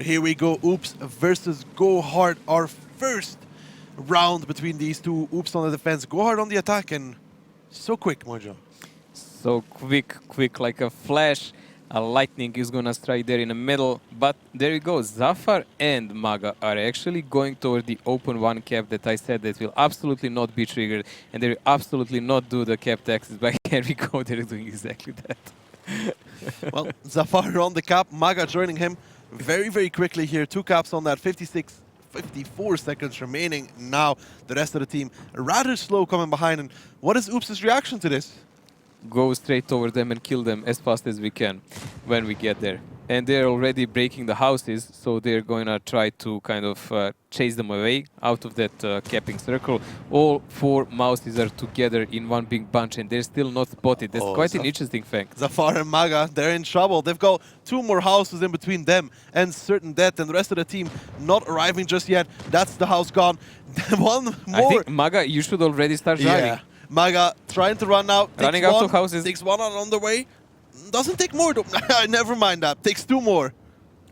But here we go, Oops versus GoHard, our first round between these two. Oops on the defense, GoHard on the attack, and so quick, Mojo. So quick like a flash. A lightning is gonna strike there in the middle, but there you go. Zafar and Maga are actually going toward the open one cap that I said that will absolutely not be triggered, and they will absolutely not do the cap taxes. But here we go, they're doing exactly that. Well, Zafar on the cap, Maga joining him very quickly here. 2 caps on that, 54 seconds remaining. Now the rest of the team rather slow coming behind. And what is Oops' reaction to this? Go straight over them and kill them as fast as we can when we get there. And they're already breaking the houses, so they're going to try to kind of chase them away out of that capping circle. All 4 mouses are together in one big bunch, and they're still not spotted. That's quite an interesting fact. Zafar and Maga, they're in trouble. They've got 2 more houses in between them and certain death, and the rest of the team not arriving just yet. That's the house gone. One more. I think, Maga, you should already start driving. Yeah. Maga trying to run now. Running out of houses. Takes 1 on the way. Doesn't take more though. Never mind that. Takes 2 more.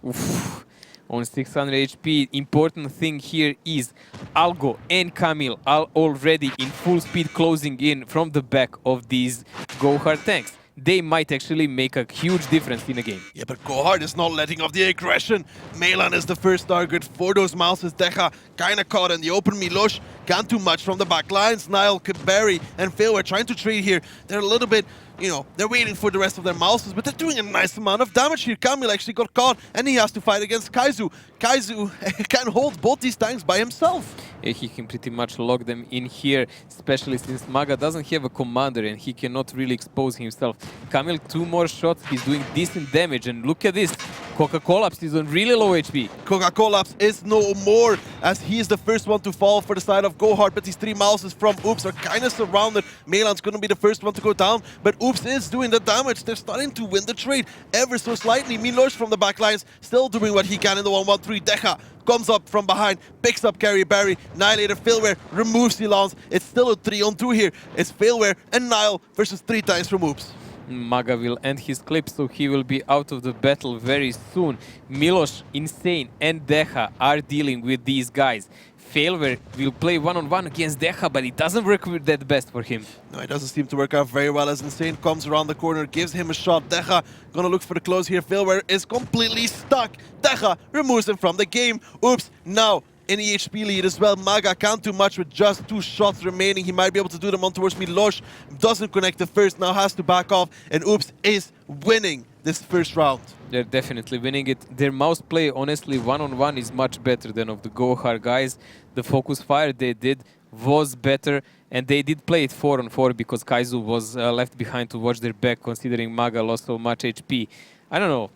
Oof. On 600 HP, important thing here is Algo and Camille are already in full speed closing in from the back of these GoHard tanks. They might actually make a huge difference in the game. Yeah, but GoHard is not letting off the aggression. Melan is the first target for those mouses. Deja kinda caught in the open. Milosh can't do much from the back lines. Nile, Barry, and Phil are trying to trade here. They're a little bit, you know, they're waiting for the rest of their mouses, but they're doing a nice amount of damage here. Camille actually got caught, and he has to fight against Kaizu. Kaizu can hold both these tanks by himself. He can pretty much lock them in here, especially since Maga doesn't have a commander and he cannot really expose himself. Camille, 2 more shots, he's doing decent damage, and look at this. Coca-Collapse is on really low HP. Coca-Collapse is no more, as he is the first one to fall for the side of GoHard, but these 3 mouses from Oops are kind of surrounded. Melan's going to be the first one to go down, but Oops is doing the damage. They're starting to win the trade ever so slightly. Milosh from the back lines still doing what he can in the 1-1-3. Deja comes up from behind, picks up Carry Barry. Nihilator Failware removes Silence. It's still a 3-on-2 here. It's Failware and Nile versus 3 times from Oops. Maga will end his clip, so he will be out of the battle very soon. Milosh, Insane, and Deja are dealing with these guys. Failware will play one-on-one against Deja, but it doesn't work that best for him. No, it doesn't seem to work out very well as Insane comes around the corner, gives him a shot. Deja gonna look for the close here. Failware is completely stuck. Deja removes him from the game. Oops, now in the HP lead as well. Maga can't do much with just 2 shots remaining. He might be able to do them on towards Milosh. Doesn't connect the first, now has to back off. And Oops is winning this first round. They're definitely winning it. Their mouse play, honestly, one-on-one is much better than of the GoHard guys. The focus fire they did was better, and they did play it 4-on-4 because Kaizu was left behind to watch their back, considering Maga lost so much HP. I don't know.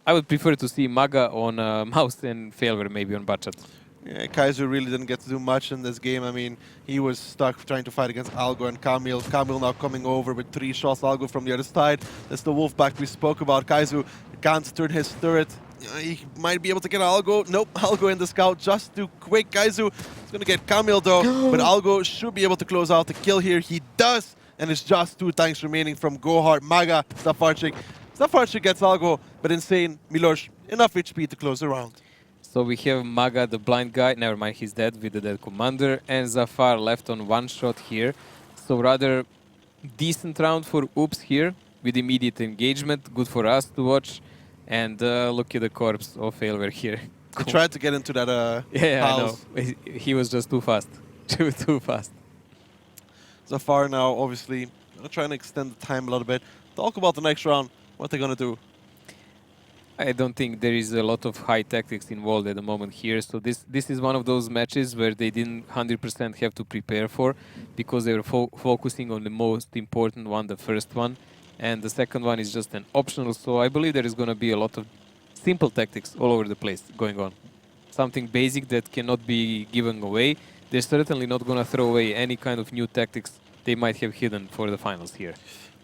I would prefer to see Maga on mouse and Failware maybe on budget. Yeah, Kaiser really didn't get to do much in this game. I mean, he was stuck trying to fight against Algo and Camille. Camille now coming over with 3 shots. Algo from the other side. That's the Wolfpack we spoke about. Kaiser can't turn his turret. He might be able to get Algo. Nope, Algo in the scout just too quick. Kaizu is going to get Camille though, but Algo should be able to close out the kill here. He does, and it's just 2 tanks remaining from GoHard. Maga, Zafarchik. Zafarchik gets Algo, but Insane, Milosh, enough HP to close the round. So we have Maga, the blind guy, never mind, he's dead with the dead commander, and Zafar left on 1 shot here. So rather decent round for Oops here, with immediate engagement, good for us to watch. And look at the corpse of Failware here. He tried to get into that house. I know. He was just too fast. too fast. Zafar now, obviously, trying to extend the time a little bit. Talk about the next round, what they're going to do. I don't think there is a lot of high tactics involved at the moment here. So this is one of those matches where they didn't 100% have to prepare for, because they were focusing on the most important one, the first one. And the second one is just an optional. So I believe there is going to be a lot of simple tactics all over the place going on. Something basic that cannot be given away. They're certainly not going to throw away any kind of new tactics they might have hidden for the finals here.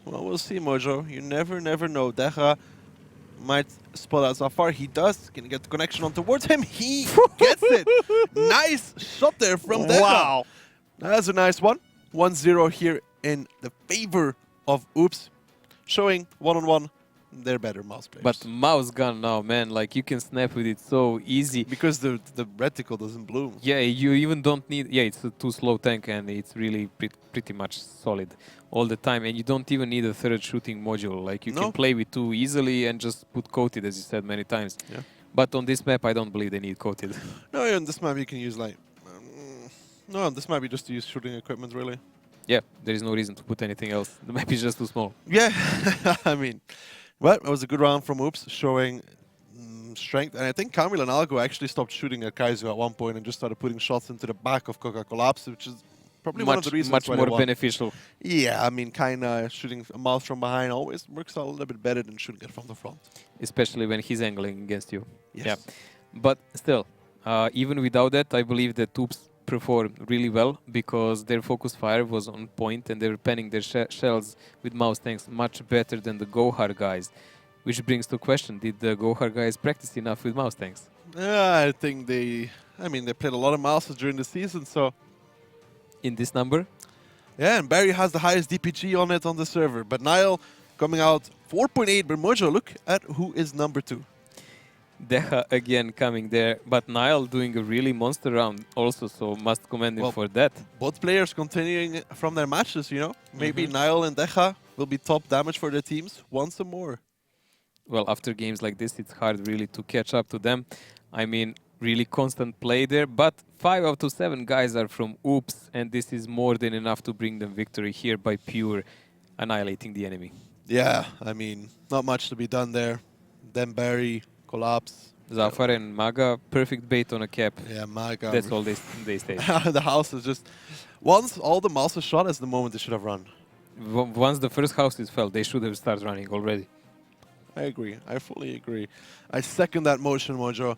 Well, we'll see, Mojo. You never know. Deja might spot out Zafar. He does. Can get the connection on towards him. He gets it. Nice shot there from Deja. Wow. That's a nice one. 1-0 here in the favor of Oops. Showing one-on-one they're better mouse players. But mouse gun now, man, like you can snap with it so easy. Because the reticle doesn't bloom. Yeah, you even don't need... Yeah, it's a too slow tank and it's really pretty much solid all the time. And you don't even need a third shooting module. Like you can play with two easily and just put coated, as you said many times. Yeah. But on this map, I don't believe they need coated. No, on this map you can use like... no, on this map you just use shooting equipment, really. Yeah, there is no reason to put anything else. The map is just too small. Yeah, I mean... Well, it was a good round from Oops, showing strength. And I think Camille and Algo actually stopped shooting at Kaizu at one point and just started putting shots into the back of Coca-Cola, which is probably one of the reasons much why more they won. beneficial. Yeah, I mean, kind of shooting a mouse from behind always works out a little bit better than shooting it from the front. Especially when he's angling against you. Yes. Yeah. But still, even without that, I believe that Oops performed really well because their focus fire was on point and they were panning their shells with mouse tanks much better than the GoHard guys. Which brings to question, did the GoHard guys practice enough with mouse tanks? I think they played a lot of mouses during the season, so... In this number? Yeah, and Barry has the highest DPG on it on the server. But Niall coming out 4.8, but Mojo, look at who is number 2. Deha again coming there, but Niall doing a really monster round also, so must commend him for that. Both players continuing from their matches, you know. Maybe Niall and Deha will be top damage for their teams once more. Well, after games like this, it's hard really to catch up to them. I mean, really constant play there, but 5 out of 7 guys are from Oops, and this is more than enough to bring them victory here by pure annihilating the enemy. Yeah, I mean, not much to be done there. Then Barry... Collapse. Zafar and Maga, perfect bait on a cap. Yeah, Maga. That's all they stay. The house is just... Once all the mouse is shot is the moment they should have run. Once the first house is fell, they should have started running already. I agree. I fully agree. I second that motion, Mojo.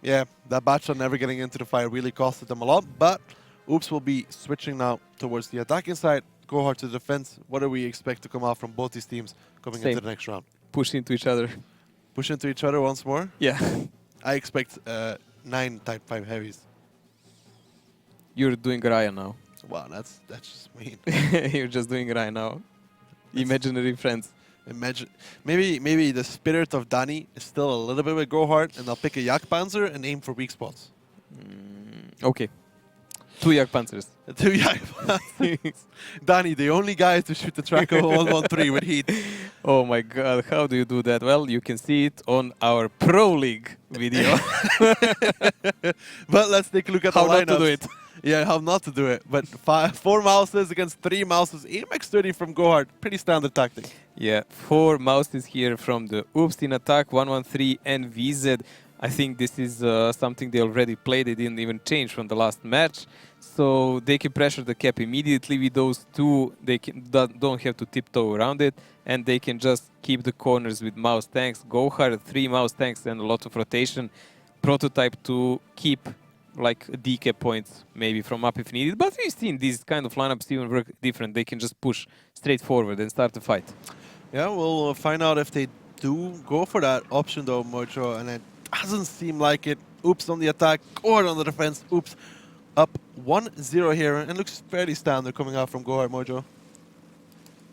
Yeah, that batch on never getting into the fire really costed them a lot, but Oops will be switching now towards the attacking side. GoHard to defense. What do we expect to come out from both these teams coming into the next round? Push into each other. Push into each other once more? Yeah. I expect 9 Type 5 heavies. You're doing Raya now. Wow, that's just mean. You're just doing Raya now. Imaginary friends. Imagine maybe the spirit of Danny is still a little bit with GoHard, and I'll pick a Yak Panzer and aim for weak spots. Okay. 2 Yak Panzers. 2 Yak Panzers. Danny, the only guy to shoot the tracker 113 with heat. Oh my god, how do you do that? Well, you can see it on our Pro League video. But let's take a look at the lineups. How not to do it. Yeah, how not to do it. But 4 mouses against 3 mouses. AMX30 from GoHard. Pretty standard tactic. Yeah, 4 mouses here from the Oops in attack, 113 and VZ. I think this is something they already played. They didn't even change from the last match. So they can pressure the cap immediately with those 2. They don't have to tiptoe around it. And they can just keep the corners with mouse tanks. GoHard, 3 mouse tanks and a lot of rotation. Prototype to keep like decap points maybe from up if needed. But we've seen these kind of lineups even work different. They can just push straight forward and start the fight. Yeah, we'll find out if they do go for that option though, Mojo. And it doesn't seem like it. Oops on the attack, GoHard on the defense. Oops up 1-0 here, and looks fairly standard coming out from GoHard, Mojo.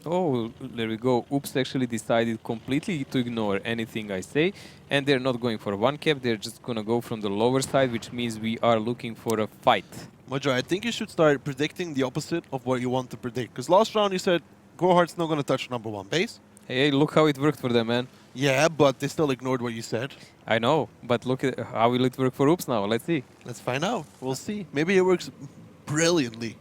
Oh, there we go. Oops actually decided completely to ignore anything I say, and they're not going for 1 cap. They're just gonna go from the lower side, which means we are looking for a fight. Mojo, I think you should start predicting the opposite of what you want to predict. Because last round you said GoHard's not gonna touch number 1 base. Hey, look how it worked for them, man. Yeah, but they still ignored what you said. I know, but look at how will it work for Oops now. Let's see. Let's find out. We'll see. Maybe it works brilliantly.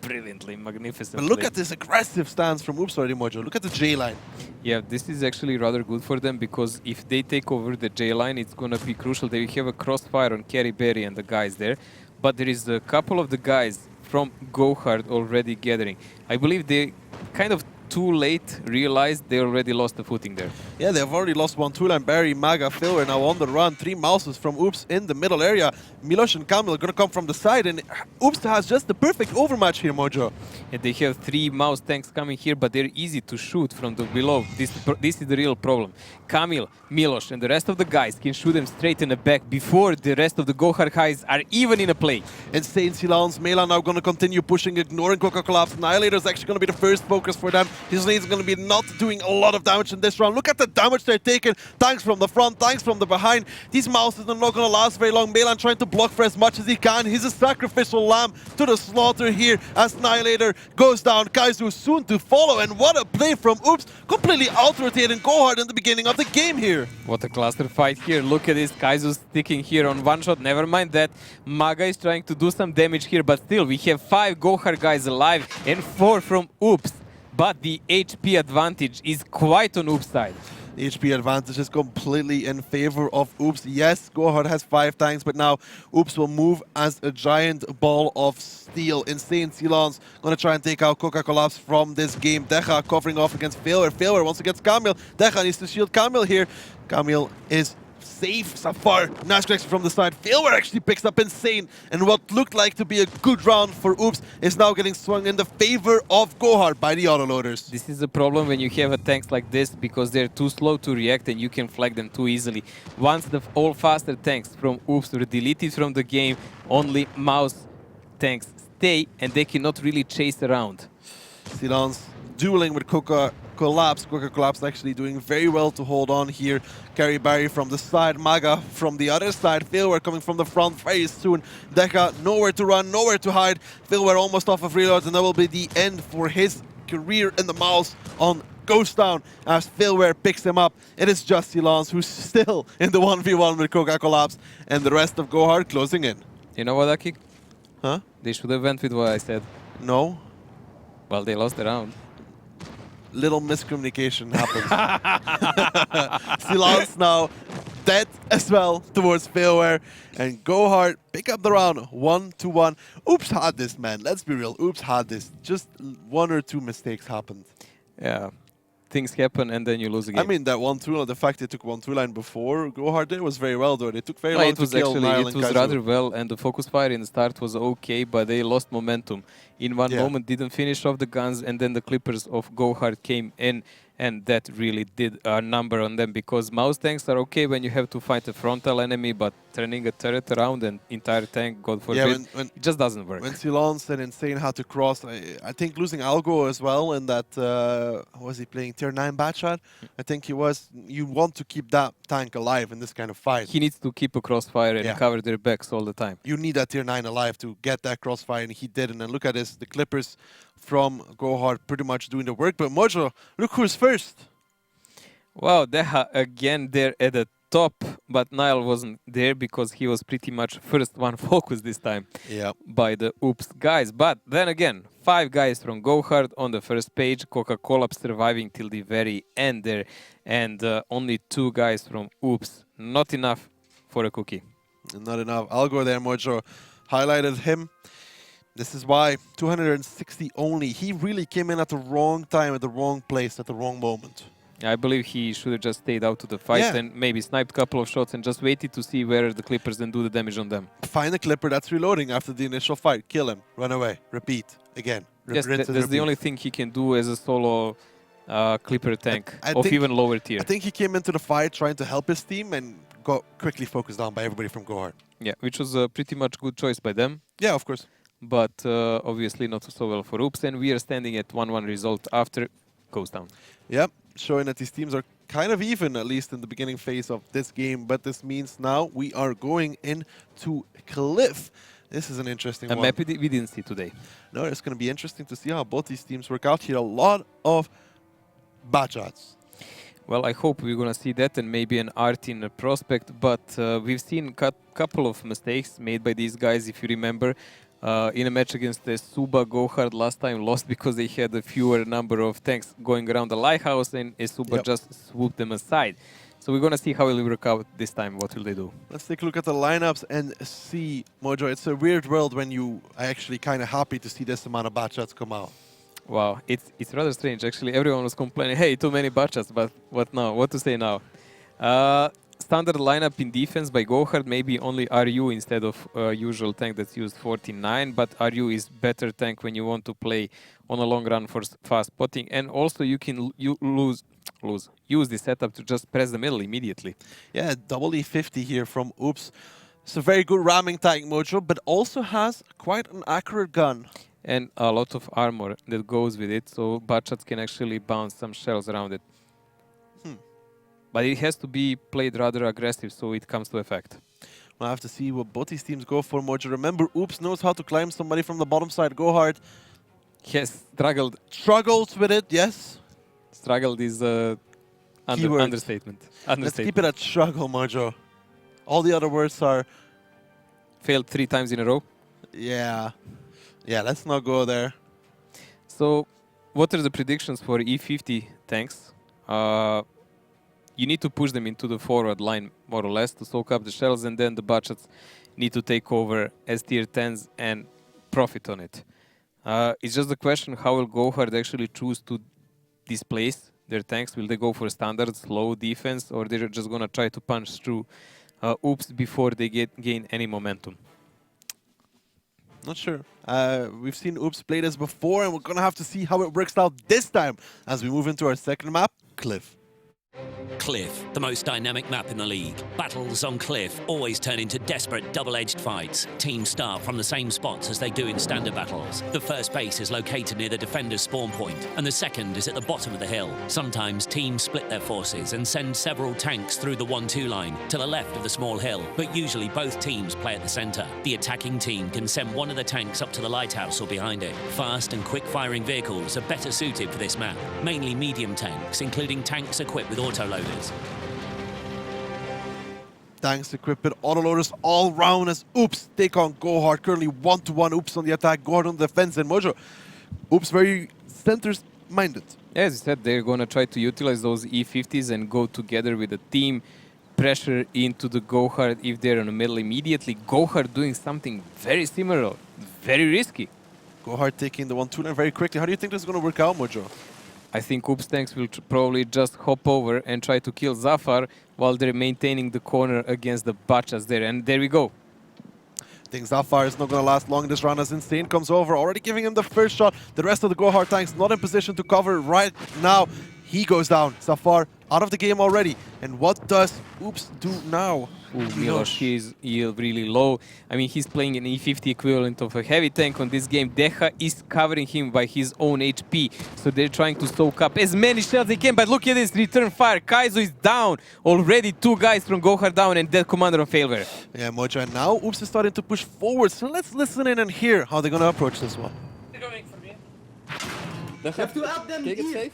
Brilliantly, magnificently. But look at this aggressive stance from Oops already, Mojo. Look at the J line. Yeah, this is actually rather good for them because if they take over the J line, it's going to be crucial. They have a crossfire on Carry Berry and the guys there. But there is a couple of the guys from GoHard already gathering. I believe they kind of too late realized they already lost the footing there. Yeah, they've already lost one two-line. Barry, Maga, Phil are now on the run. 3 mouses from Oops in the middle area. Milos and Kamil are going to come from the side, and Oops has just the perfect overmatch here, Mojo. And they have 3 mouse tanks coming here, but they're easy to shoot from the below. This is the real problem. Kamil, Milos, and the rest of the guys can shoot them straight in the back before the rest of the GoHard guys are even in a play. Insane Silence. Mela now going to continue pushing, ignoring Coca-Cola. Annihilator is actually going to be the first focus for them. His lane's going to be not doing a lot of damage in this round. Look at the damage they're taking. Tanks from the front, tanks from the behind. These mouses are not going to last very long. Melan trying to block for as much as he can. He's a sacrificial lamb to the slaughter here as Annihilator goes down. Kaizu soon to follow, and what a play from Oops. Completely out-rotating GoHard in the beginning of the game here. What a cluster fight here. Look at this. Kaizu's sticking here on one shot. Never mind that. Maga is trying to do some damage here, but still, we have 5 GoHard guys alive and 4 from Oops. But the HP advantage is quite on Oops' side. The HP advantage is completely in favor of Oops. Yes, GoHard has 5 tanks, but now Oops will move as a giant ball of steel. Insane Silence gonna try and take out Coca-Cola from this game. Deja covering off against Failware. Failware once against Kamil. Deja needs to shield Kamil here. Kamil is safe so far. Nash connection from the side. Failware actually picks up Insane, and what looked like to be a good round for Oops is now getting swung in the favor of GoHard by the autoloaders. This is a problem when you have a tanks like this because they're too slow to react and you can flag them too easily. Once the all faster tanks from Oops were deleted from the game, only mouse tanks stay and they cannot really chase around. Silence dueling with Coca-Collapse. Coca-Collapse actually doing very well to hold on here. Carry Barry from the side, Maga from the other side. Failware coming from the front very soon. Deca nowhere to run, nowhere to hide. Failware almost off of reloads, and that will be the end for his career in the mouse on Ghost Town as Failware picks him up. It is just Silence who's still in the 1v1 with Coca-Collapse, and the rest of GoHard closing in. You know what, Aki? Huh? They should have went with what I said. No? Well, they lost the round. Little miscommunication happened. Silence now dead as well towards Failware, and GoHard pick up the round 1-1. Oops had this, man. Let's be real. Oops had this. Just 1 or 2 mistakes happened. Yeah. Things happen and then you lose a game. I mean, that 1-2, the fact they took 1-2 line before GoHard did was very well, though. They took very long to kill Nile It was rather well, and the focus fire in the start was okay, but they lost momentum. In one moment, didn't finish off the guns, and then the Clippers of GoHard came in, and that really did a number on them, because mouse tanks are okay when you have to fight a frontal enemy, but turning a turret around and entire tank, God forbid, it just doesn't work. When Silence and Insane had to cross, I think losing Algo as well in that, was he playing tier 9 Batshot? I think he was. You want to keep that tank alive in this kind of fight. He needs to keep a crossfire and cover their backs all the time. You need that tier 9 alive to get that crossfire, and he didn't. And look at this, the Clippers from GoHard pretty much doing the work. But Mojo, look who's first. Wow, Deha again there at the top, but Nile wasn't there because he was pretty much first one focused this time by the Oops guys. But then again, 5 guys from GoHard on the first page, Coca-Cola surviving till the very end there, and only 2 guys from Oops. Not enough for a cookie. Not enough. Algo there, Mojo, highlighted him. This is why 260 only. He really came in at the wrong time, at the wrong place, at the wrong moment. I believe he should have just stayed out to the fight and maybe sniped a couple of shots and just waited to see where the Clippers and do the damage on them. Find a Clipper that's reloading after the initial fight. Kill him. Run away. Repeat. Again. Yes, that's the only thing he can do as a solo Clipper tank of even lower tier. I think he came into the fight trying to help his team and got quickly focused down by everybody from GoHard. Yeah, which was a pretty much good choice by them. Yeah, of course. But obviously not so well for Oops, and we are standing at 1-1 result after Ghost Town. Yep, showing that these teams are kind of even, at least in the beginning phase of this game. But this means now we are going into Cliff. This is an interesting one. A map we didn't see today. No, it's going to be interesting to see how both these teams work out here. A lot of bad shots. Well, I hope we're going to see that and maybe an art in a prospect. But we've seen a couple of mistakes made by these guys, if you remember. In a match against the Suba, GoHard last time lost because they had a fewer number of tanks going around the lighthouse, and Suba just swooped them aside. So we're going to see how it will work out this time. What will they do? Let's take a look at the lineups and see, Mojo. It's a weird world when you are actually kind of happy to see this amount of bad shots come out. Wow, it's rather strange. Actually, everyone was complaining, hey, too many butchers, but what now? What to say now? Standard lineup in defense by GoHard, maybe only RU instead of usual tank that's used 49, but RU is better tank when you want to play on a long run for fast spotting, and also you can use the setup to just press the middle immediately. Yeah, double E50 here from Oops. It's a very good ramming tank, Mojo, but also has quite an accurate gun. And a lot of armor that goes with it, so butchers can actually bounce some shells around it. But it has to be played rather aggressive, so it comes to effect. We'll have to see what both these teams go for, Mojo. Remember, Oops knows how to climb somebody from the bottom side. GoHard Yes, struggled. struggles with it, yes. Struggled is understatement. Let's keep it at struggle, Mojo. All the other words are... Failed 3 times in a row. Yeah. Yeah, let's not go there. So, what are the predictions for E50 tanks? You need to push them into the forward line, more or less, to soak up the shells, and then the butchers need to take over as tier 10s and profit on it. It's just the question, how will GoHard actually choose to displace their tanks? Will they go for standard slow defense, or they're just going to try to punch through Oops before they gain any momentum? Not sure. We've seen Oops play this before, and we're going to have to see how it works out this time as we move into our second map, Cliff. Cliff, the most dynamic map in the league. Battles on Cliff always turn into desperate double-edged fights. Teams start from the same spots as they do in standard battles. The first base is located near the defender's spawn point, and the second is at the bottom of the hill. Sometimes teams split their forces and send several tanks through the 1-2 line to the left of the small hill, but usually both teams play at the center. The attacking team can send one of the tanks up to the lighthouse or behind it. Fast and quick-firing vehicles are better suited for this map, mainly medium tanks, including tanks equipped with autoloaders. Tanks equipped with autoloaders all round as Oops take on GoHard. Currently 1-to-1 Oops on the attack, GoHard on the defense, and Mojo. Oops very centers-minded. As you said, they're going to try to utilize those E50s and go together with the team, pressure into the GoHard if they're in the middle immediately. GoHard doing something very similar, very risky. GoHard taking the 1-2 line very quickly. How do you think this is going to work out, Mojo? I think Oops tanks will probably just hop over and try to kill Zafar while they're maintaining the corner against the butchers there. And there we go. I think Zafar is not going to last long this round as Insane comes over, already giving him the first shot. The rest of the GoHard tanks not in position to cover right now. He goes down. Zafar out of the game already. And what does Oops do now? Ooh, Miloš, he's really low. I mean, he's playing an E50 equivalent of a heavy tank on this game. Deha is covering him by his own HP. So they're trying to soak up as many shells they can. But look at this return fire. Kaizo is down. Already 2 guys from GoHard down and dead commander on failware. Yeah, Mojo. And now Oops is starting to push forward. So let's listen in and hear how they're going to approach this one. They're going for me. You have to help them. Take it safe.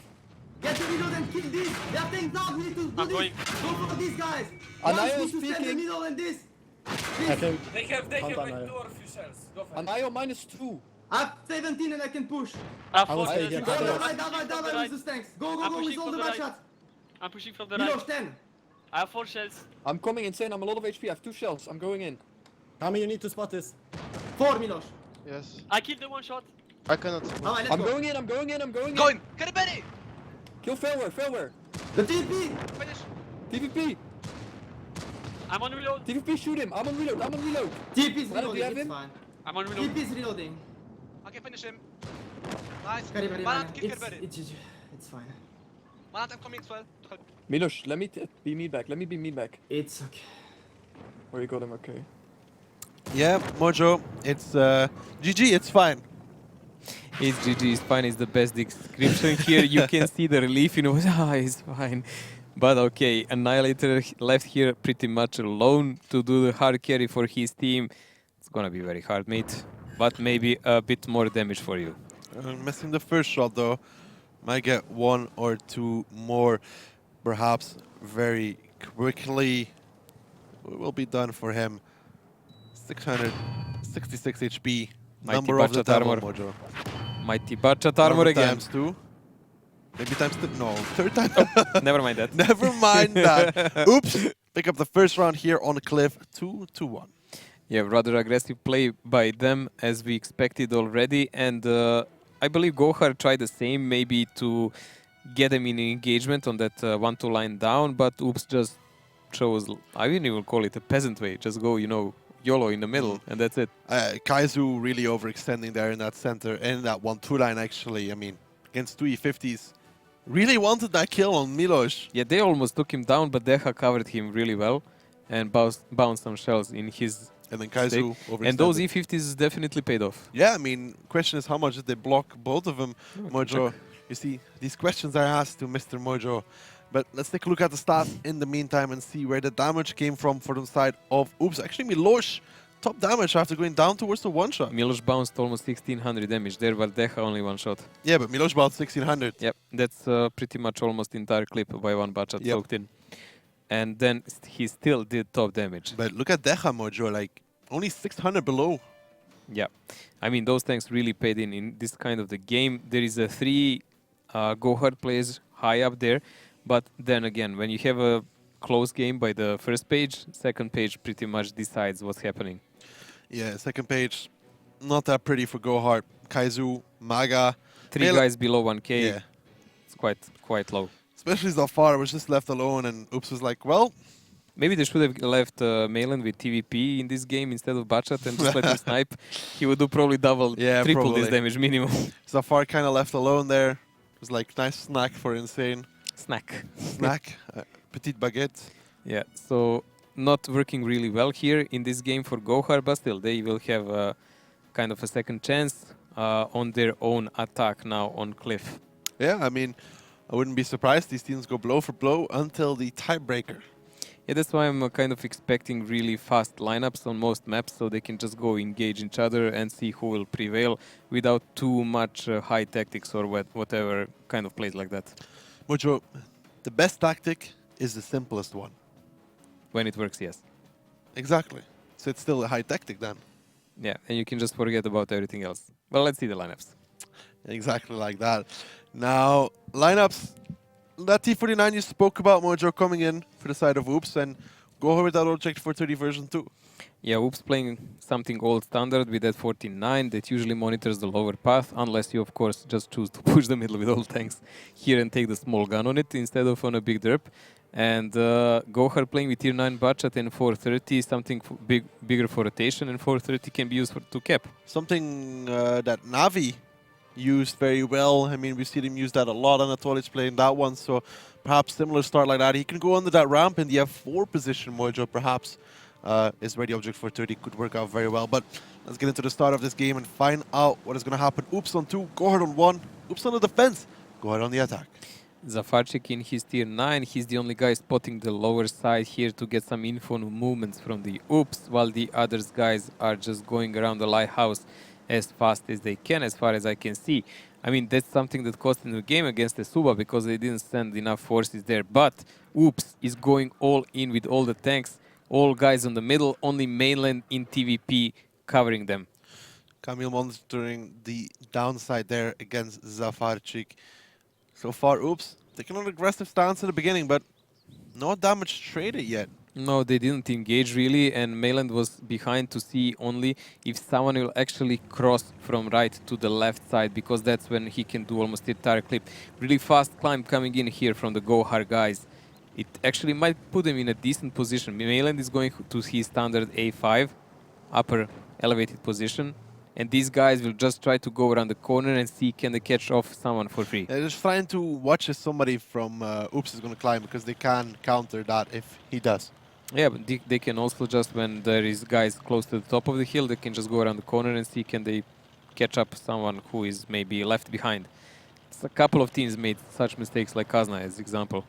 Get the reload and kill this. They are taking down. We need to do I'm this. going. Go for these guys. Anayo Once we stand in the speaking. middle and this. I can. They have like Anayo. 2 or 3 shells. Go for it. Anayo -2. I have 17 and I can push. I have I will 4 stay shells. here. Go, Anayo. davai, with the tanks. Go, I'm with pushing all from the the back right. shots. I'm pushing from the Miloš, right. 10. I have 4 shells. I'm coming insane. I'm a lot of HP. I have 2 shells. I'm going in. Kami, you need to spot this. 4, Miloš. Yes. I killed the 1 shot. I cannot. Davai, let's I'm go. going in. I'm going in. I'm going in. Going! Get it, Benny! Kill Failware. The TP. Finish! TVP. I'm on reload. TVP, shoot him. I'm on reload. TP is Brother, do you reloading, have it's him? fine. I'm on reload. TP is reloading. Okay, finish him. Nice. Very, very Manat, minor. kill Kerbery. It's fine. Manat, I'm coming as well. Miloš, let me be me back. Let me be me back. It's okay. Oh, you got him. Okay. Yeah, Mojo, it's GG, it's fine. It's GG, it's fine, it's the best description here. You can see the relief, you know, it's fine. But okay, Annihilator left here pretty much alone to do the hard carry for his team. It's gonna be very hard, mate. But maybe a bit more damage for you. Missing the first shot though. Might get 1 or 2 more, perhaps very quickly. It will be done for him. 666 HP. Mighty Number of the Butchat devil, armor. Mojo. Mighty Butchat armor again. Times 2. Maybe times 3. No, third time. Never mind that. Never mind that. Oops. Pick up the first round here on the cliff. 2-1. Yeah, rather aggressive play by them as we expected already. And I believe GoHard tried the same, maybe to get them in engagement on that 1-2 line down, but Oops just chose, I wouldn't even call it a peasant way, just go, YOLO in the middle, and that's it. Kaizu really overextending there in that center and that 1-2 line actually. I mean, against 2 E50s. Really wanted that kill on Milos. Yeah, they almost took him down, but Deha covered him really well and bounced some shells in his And then Kaizu stick. overextended. And those E50s definitely paid off. Yeah, I mean, question is how much did they block both of them, Mojo? check. You see, these questions are asked to Mr. Mojo. But let's take a look at the stats in the meantime and see where the damage came from for the side of Oops. Actually, Milos, top damage after going down towards the one-shot. Milos bounced almost 1600 damage there, while Deha only one shot. Yeah, but Milos about 1600. Yep, that's pretty much almost entire clip by one butshot Yep. soaked in. And then he still did top damage. But look at Deha, Mojo, like only 600 below. Yeah, I mean, those tanks really paid in this kind of the game. There is a 3 GoHard players high up there, but then again, when you have a close game by the first page, second page pretty much decides what's happening. Yeah, second page, not that pretty for GoHard. Kaizu, Maga. 3 guys below 1k, Yeah. it's quite low. Especially Zafar was just left alone and Oops was like, well, Maybe they should have left Malin with TVP in this game instead of Bachat and just let him snipe. He would do probably double, Yeah, triple this probably. damage minimum. Zafar kind of left alone there. It was like nice snack for Insane. Snack. Snack, petite baguette. Yeah, so not working really well here in this game for GoHard, but still they will have a kind of a second chance on their own attack now on Cliff. Yeah, I mean, I wouldn't be surprised these teams go blow for blow until the tiebreaker. Yeah, that's why I'm kind of expecting really fast lineups on most maps, so they can just go engage each other and see who will prevail without too much high tactics or whatever kind of plays like that. Mojo, the best tactic is the simplest one. When it works, yes. Exactly. So it's still a high tactic then. Yeah, and you can just forget about everything else. Well, let's see the lineups. Exactly like that. Now, lineups. That T49 you spoke about, Mojo, coming in for the side of Oops, and go with that Object 430 version 2. Yeah, Oops playing something old standard with that 14.9 that usually monitors the lower path, unless you, of course, just choose to push the middle with all tanks here and take the small gun on it instead of on a big derp. And GoHard playing with tier 9 Bachat and 430, something bigger for rotation, and 430 can be used to cap. Something that Navi used very well. I mean, we see him use that a lot. Anatoly's playing that one, so perhaps similar start like that. He can go under that ramp in the F4 position, Mojo, perhaps. Is where the Object 430 could work out very well. But let's get into the start of this game and find out what is going to happen. Oops on 2, GoHard on 1, Oops on the defense, GoHard on the attack. Zafarchik in his tier 9, he's the only guy spotting the lower side here to get some info on movements from the Oops, while the other guys are just going around the lighthouse as fast as they can, as far as I can see. I mean, that's something that cost in the game against the Suba because they didn't send enough forces there. But Oops is going all in with all the tanks, all guys on the middle, only mainland in TVP covering them. Camille monitoring the downside there against Zafarchik. So far, Oops taking an aggressive stance in the beginning, but no damage traded yet. No, they didn't engage really, and Mayland was behind to see only if someone will actually cross from right to the left side, because that's when he can do almost the entire clip. Really fast climb coming in here from the GoHard guys. It actually might put him in a decent position. Mayland is going to his standard A5, upper elevated position, and these guys will just try to go around the corner and see can they catch off someone for free. They're just trying to watch if somebody from Oops is going to climb, because they can counter that if he does. Yeah, but they can also just, when there is guys close to the top of the hill, they can just go around the corner and see can they catch up someone who is maybe left behind. It's a couple of teams made such mistakes, like Kazna as example.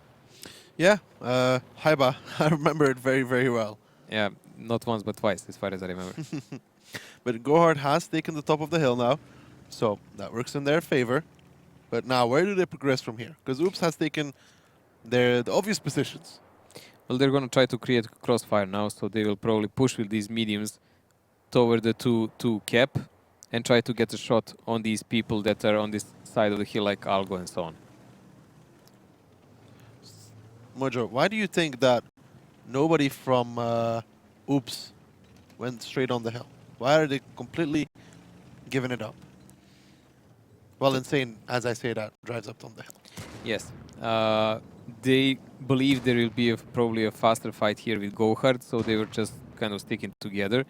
Yeah, Haiba, I remember it very, very well. Yeah, not once but twice, as far as I remember. But GoHard has taken the top of the hill now, so that works in their favor. But now, where do they progress from here? Because Oops has taken the obvious positions. Well, they're going to try to create a crossfire now, so they will probably push with these mediums toward the 2 cap and try to get a shot on these people that are on this side of the hill, like Algo and so on. Mojo, why do you think that nobody from Oops went straight on the hill? Why are they completely giving it up? Well, Insane, as I say that, drives up on the hill. Yes. They believe there will be probably a faster fight here with GoHard, so they were just kind of sticking together.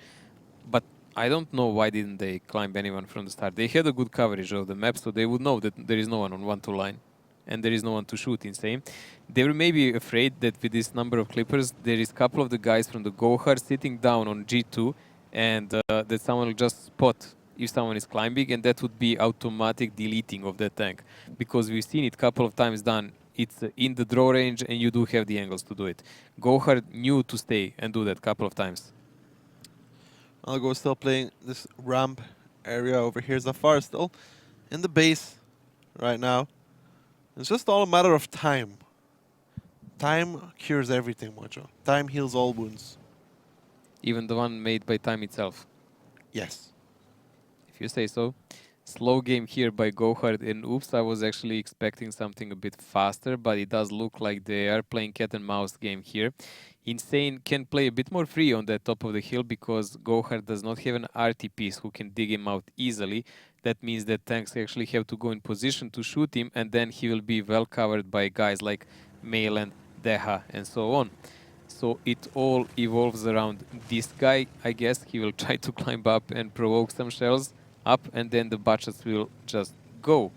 But I don't know why didn't they climb anyone from the start. They had a good coverage of the map, so they would know that there is no one on 1-2 line. And there is no one to shoot Insane. They were maybe afraid that with this number of clippers, there is a couple of the guys from the GoHard sitting down on G2 and that someone will just spot if someone is climbing, and that would be automatic deleting of that tank. Because we've seen it a couple of times done. It's in the draw range and you do have the angles to do it. GoHard knew to stay and do that a couple of times. Algo is still playing this ramp area over here. Zafar still in the base right now. It's just all a matter of time. Time cures everything, Mojo. Time heals all wounds. Even the one made by time itself. Yes. If you say so. Slow game here by GoHard and Oops. I was actually expecting something a bit faster, but it does look like they are playing cat and mouse game here. Insane can play a bit more free on the top of the hill because GoHard does not have an RT piece who can dig him out easily. That means that tanks actually have to go in position to shoot him, and then he will be well covered by guys like Mailand, Deha, and so on. So it all evolves around this guy. I guess he will try to climb up and provoke some shells up, and then the butchers will just go.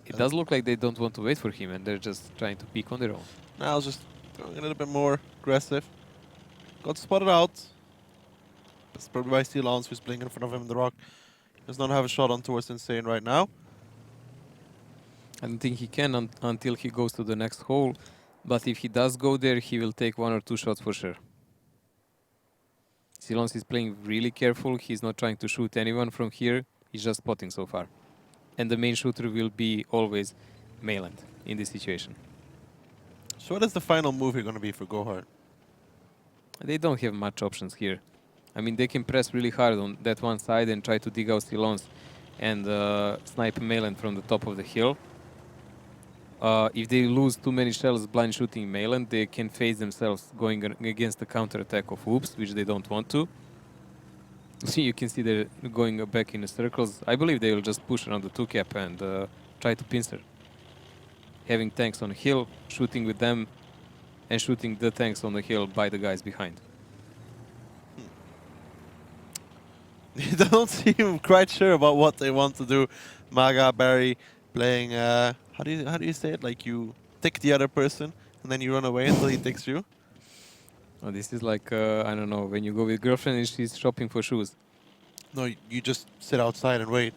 It does look like they don't want to wait for him, and they're just trying to peek on their own. Now just going a little bit more aggressive. Got spotted out. That's probably by Steelance, who's playing in front of him in the rock. Does not have a shot on towards Insane right now. I don't think he can until he goes to the next hole. But if he does go there, he will take 1 or 2 shots for sure. Silons is playing really careful. He's not trying to shoot anyone from here. He's just spotting so far. And the main shooter will be always Mailand in this situation. So what is the final move here going to be for GoHard? They don't have much options here. I mean, they can press really hard on that one side and try to dig out Silons and snipe Mailand from the top of the hill. If they lose too many shells blind shooting Mailand, they can face themselves going against the counter-attack of Oops, which they don't want to. See, you can see they're going back in the circles. I believe they will just push around the 2-cap and try to pincer. Having tanks on the hill, shooting with them, and shooting the tanks on the hill by the guys behind. They don't seem quite sure about what they want to do. Maga, Barry playing, how do you say it? Like you tick the other person and then you run away until he ticks you? Oh, this is like, I don't know, when you go with girlfriend and she's shopping for shoes. No, you just sit outside and wait.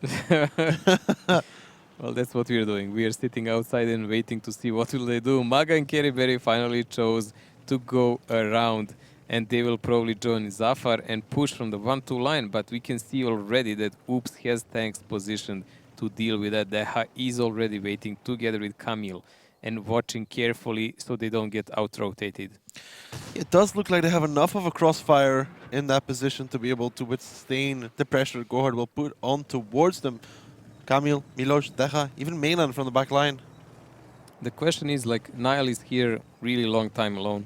Well, that's what we're doing. We are sitting outside and waiting to see what will they do. Maga and Kerryberry finally chose to go around, and they will probably join Zafar and push from the 1-2 line, but we can see already that Oops has tanks positioned to deal with that. Deha is already waiting together with Camille and watching carefully so they don't get out-rotated. It does look like they have enough of a crossfire in that position to be able to withstand the pressure GoHard will put on towards them. Camille, Milos, Deha, even Mailand from the back line. The question is, like, Nile is here really long time alone.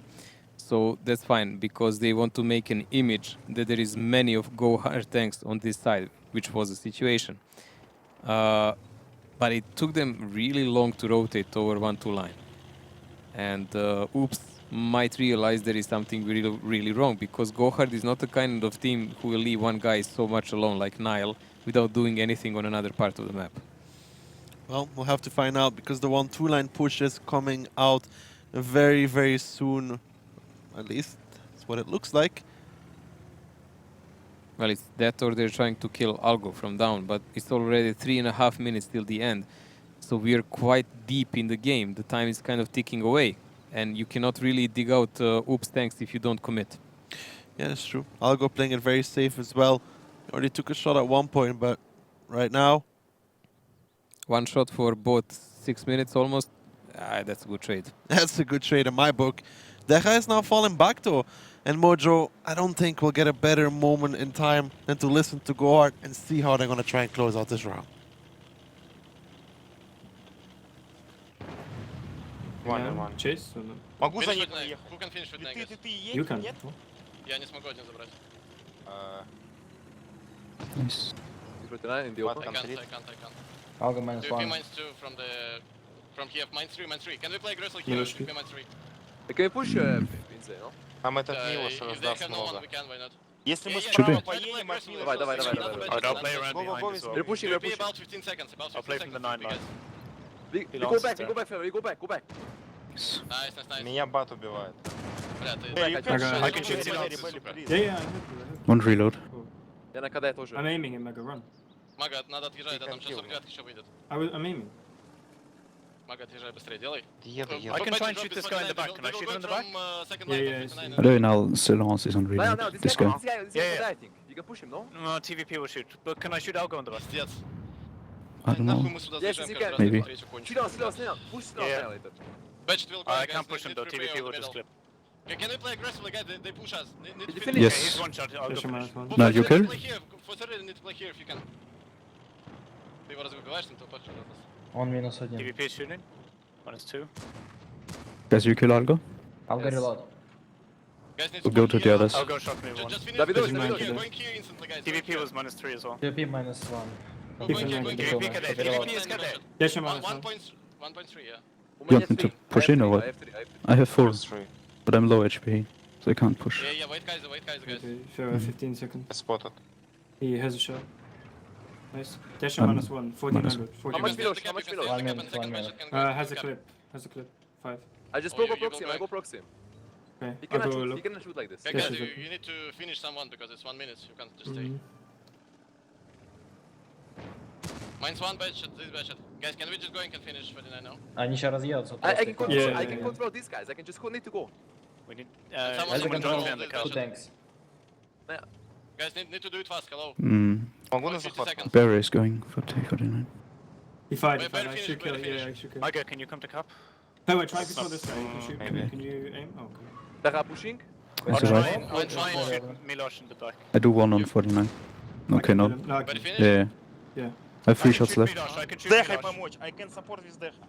So that's fine, because they want to make an image that there is many of GoHard tanks on this side, which was the situation. But it took them really long to rotate over 1-2 line. And Oops might realize there is something really wrong, because GoHard is not the kind of team who will leave one guy so much alone like Nile without doing anything on another part of the map. Well, we'll have to find out, because the 1-2 line push is coming out very, very soon. At least that's what it looks like. Well, it's that, or they're trying to kill Algo from down, but it's already 3.5 minutes till the end. So we are quite deep in the game. The time is kind of ticking away, and you cannot really dig out Oops tanks if you don't commit. Yeah, that's true. Algo playing it very safe as well. Already took a shot at one point, but right now... One shot for both 6 minutes almost. That's a good trade. That's a good trade in my book. Deha is now falling back though. And Mojo, I don't think we'll get a better moment in time than to listen to GoHard and see how they're going to try and close out this round. 1-1. Chase? Могу за Finish них with Neg. уехать. Who can finish with Ты Neg? есть? You can. Нет? Я не смогу один забрать. Nice. In the I open. can't. Algo minus 2p one. -2 from Kiev. -3. Can we play aggressive here? Miloš, 2p -3. Can we push Insane, no? Там этот Милош If they раздаст have no one, много. we can, why not? Если мы Yeah, справа try to play поедем от aggressive, Милоша... Давай, давай, давай, not давай. bad, I'll not play bad. around behind as well. They're pushing, 2p they're pushing. about 15 seconds, about 15 I'll play from seconds. the 9 line. We He go lost back, there. we go back, Flavor, we go back, go back. Nice. Меня бат убивает. Бля, ты... I I can shoot Ребята, Силанс. супер. One reload. Я на КД тоже. I'm aiming in Mega Run. Мага, надо отъезжать, да, там сейчас kill. 49 еще выйдет. I'm aiming. Мага, отъезжай быстрее, делай. Еду. I can try and shoot this guy in the back. Can I shoot him in the back? Yeah. I don't know, Silence is on No, reload. no, This guy. this guy, I think. You can push him, no? No, TVP will shoot. But can I shoot Algo on the back? Пиздец. I don't Нахуй know. мы сюда Yes, заезжаем you каждый can. раз, Maybe. на третью кончик. Sit down. Push sit down Yeah. later. Batch will go, I guys, can't push need him though. to prepare TVP in will the just middle. clip. Can we play aggressively, guys? They push us. Need to Did you finish. finish? Yes. He's one shot. I'll go Pressure finish. minus one. No, you kill? Play here. For sure, need to play here if you can. Ты его разбиваешь, там толпа что-то. Он минус один. TVP is shooting. -2. Guys, you kill Algo? Algo reload. Guys, need We'll go to the heal. others. I'll go shock me one. Just finish. David, Going David, here, David. going here instantly, guys. TVP was -3 as well. TP minus one. Going here, going here. TVP KD. TVP is KD. Pressure One- minus one. 1.3, yeah. У You меня want me to three. push I have in or three, what? I have three, I have three. I have 4, -3. but I'm low HP, so I can't push. Yeah, wait, guys, guys. Okay, 15 seconds. Spotted. He has a shot. Nice. Dash Um, minus one. 1400. How 1400. much Miloš? How much Miloš? Has a clip. Has a clip. 5. I just Oh, go you proxy him, go I go proxy him. Okay. He I'll cannot go shoot, look. he cannot shoot like this. Yeah, Yes, guys, yes, you need to finish someone because it's 1 minute. You can't just stay. Mhm. -1 batch, this batch. Guys, can we just go and can finish 49 now? Они сейчас разъедутся. I can control, Yeah, I can yeah. control these guys. I can just need to go. We need. Someone Someone control drop me on the this couch. batch. Tanks. Guys, need to do it fast. Hello. Могу на 50 захват? seconds. Barrier is going for T49. He fired. Wait, He fired. better I finish, should kill. better Yeah, finish. I should kill. Maga, can you come to cap? No, wait, try before this guy. You can shoot. Maybe. Can you aim? Oh, okay. Dara pushing. I survive. One Try and try. shoot Miloš in the back. I do 1 on 49. I Okay, can no. kill him. No, I Better can. finish? Yeah. Yeah. I have 3 I can shots shoot left. Miloš, I can shoot Дехай Miloš. помочь. I can support with Decha.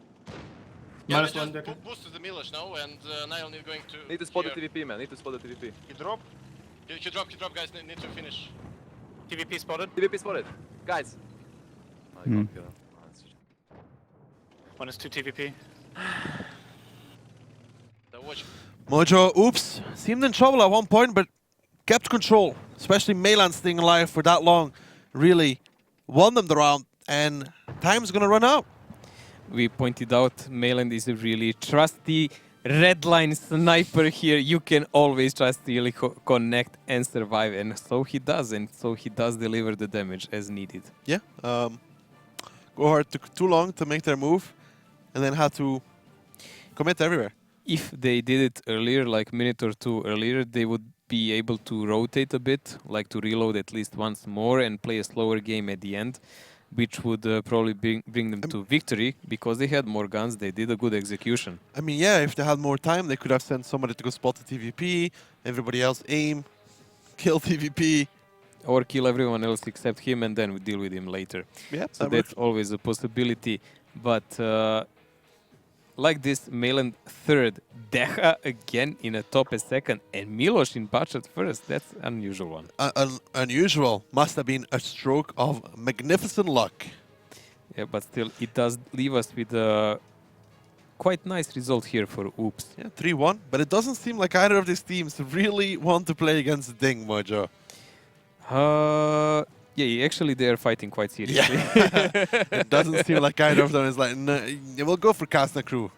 Yeah, Minus we one, just Decker. boost to the Miloš now, and Niall need going to. Need to spot the here. TVP, man. Need to spot the TVP. He drop. He drop, guys. Need to finish. TVP spotted. TVP spotted. Guys. Oh, I Hmm. can't kill him. Oh, it's- -2 TVP. The watch. Mojo, oops, seemed in trouble at one point, but kept control. Especially Melan staying alive for that long. Really won them the round, and time's gonna run out. We pointed out Mayland is a really trusty red line sniper here. You can always trust really connect and survive, and so he does, and so he does deliver the damage as needed. Yeah, GoHard took too long to make their move, and then had to commit everywhere. If they did it earlier, like minute or two earlier, they would be able to rotate a bit, like to reload at least once more and play a slower game at the end, which would probably bring them to victory because they had more guns, they did a good execution. I mean, yeah, if they had more time, they could have sent somebody to go spot the TVP, everybody else aim, kill TVP. Or kill everyone else except him and then we deal with him later. Yeah, So that's always a possibility. But like this, Mayland third, Decha again in a top a second, and Miloš in Bachat first. That's unusual one. Unusual. Must have been a stroke of magnificent luck. Yeah, but still, it does leave us with a quite nice result here for Oops. Yeah, 3-1. But it doesn't seem like either of these teams really want to play against Ding, Mojo. Yeah, actually they are fighting quite seriously. It doesn't seem like either of them is like, no, we'll go for Kasna crew.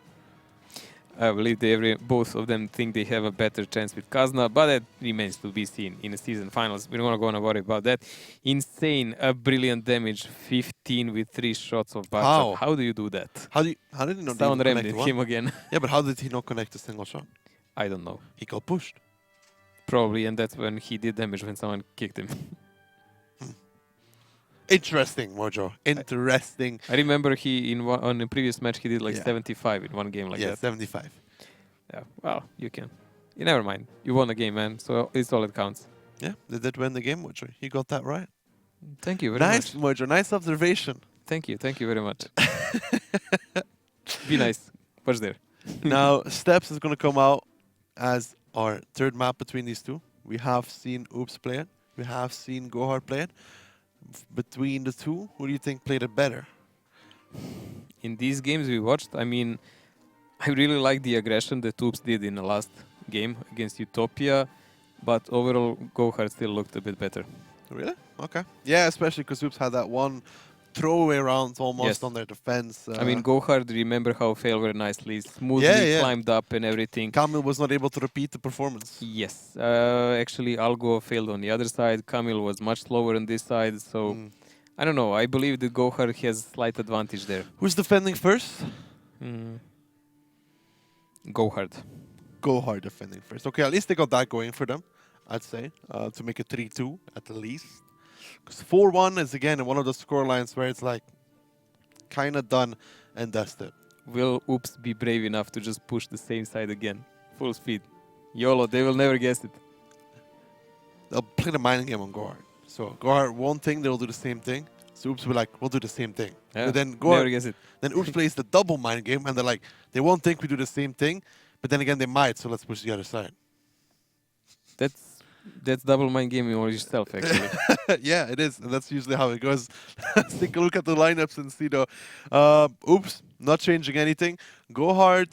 I believe both of them think they have a better chance with Kazna, but that remains to be seen in the season finals. We're not going to worry about that. Insane, a brilliant damage, 15 with 3 shots of Bachat. How do you do that? How did he not Sound even remned connect him one? again. Yeah, but how did he not connect a single shot? I don't know. He got pushed. Probably, and that's when he did damage when someone kicked him. Interesting, Mojo. Interesting. I remember on the previous match he did like Yeah. 75 in one game like Yeah, that. 75. Yeah, well, you can. You never mind. You won the game, man. So it's all that counts. Yeah, they did win the game, Mojo. He got that right. Thank you very Nice, much. Mojo. Nice observation. Thank you very much. Be nice. What's there? Now, Steps is going to come out as our third map between these two. We have seen Oops play it. We have seen GoHard play it. Between the two, who do you think played it better? in these games we watched, I mean, I really like the aggression that Oops did in the last game against Utopia, but overall GoHard still looked a bit better. Really? Okay. Yeah, especially because Oops had that one throwaway round almost Yes. on their defense. I mean, GoHard, remember how Failware nicely, smoothly climbed up and everything. Kamil was not able to repeat the performance. Yes. Actually, Algo failed on the other side. Kamil was much slower on this side, so I don't know. I believe the GoHard has slight advantage there. Who's defending first? GoHard. GoHard defending first. Okay, at least they got that going for them, I'd say, to make it 3-2 at the least. Because 4-1 is, again, one of the scorelines where it's like kind of done and dusted. Will Oops be brave enough to just push the same side again? Full speed. YOLO, they will never guess it. They'll play the mind game on GoHard. So GoHard won't think they'll do the same thing. So Oops will be like, we'll do the same thing. Yeah, But then never GoHard, guess it. then Oops plays the double mind game, and they're like, they won't think we do the same thing, but then again they might, so let's push the other side. That's double mind gaming on yourself, actually. Yeah, it is, and that's usually how it goes. Let's take a look at the lineups and see though. Oops, not changing anything. GoHard,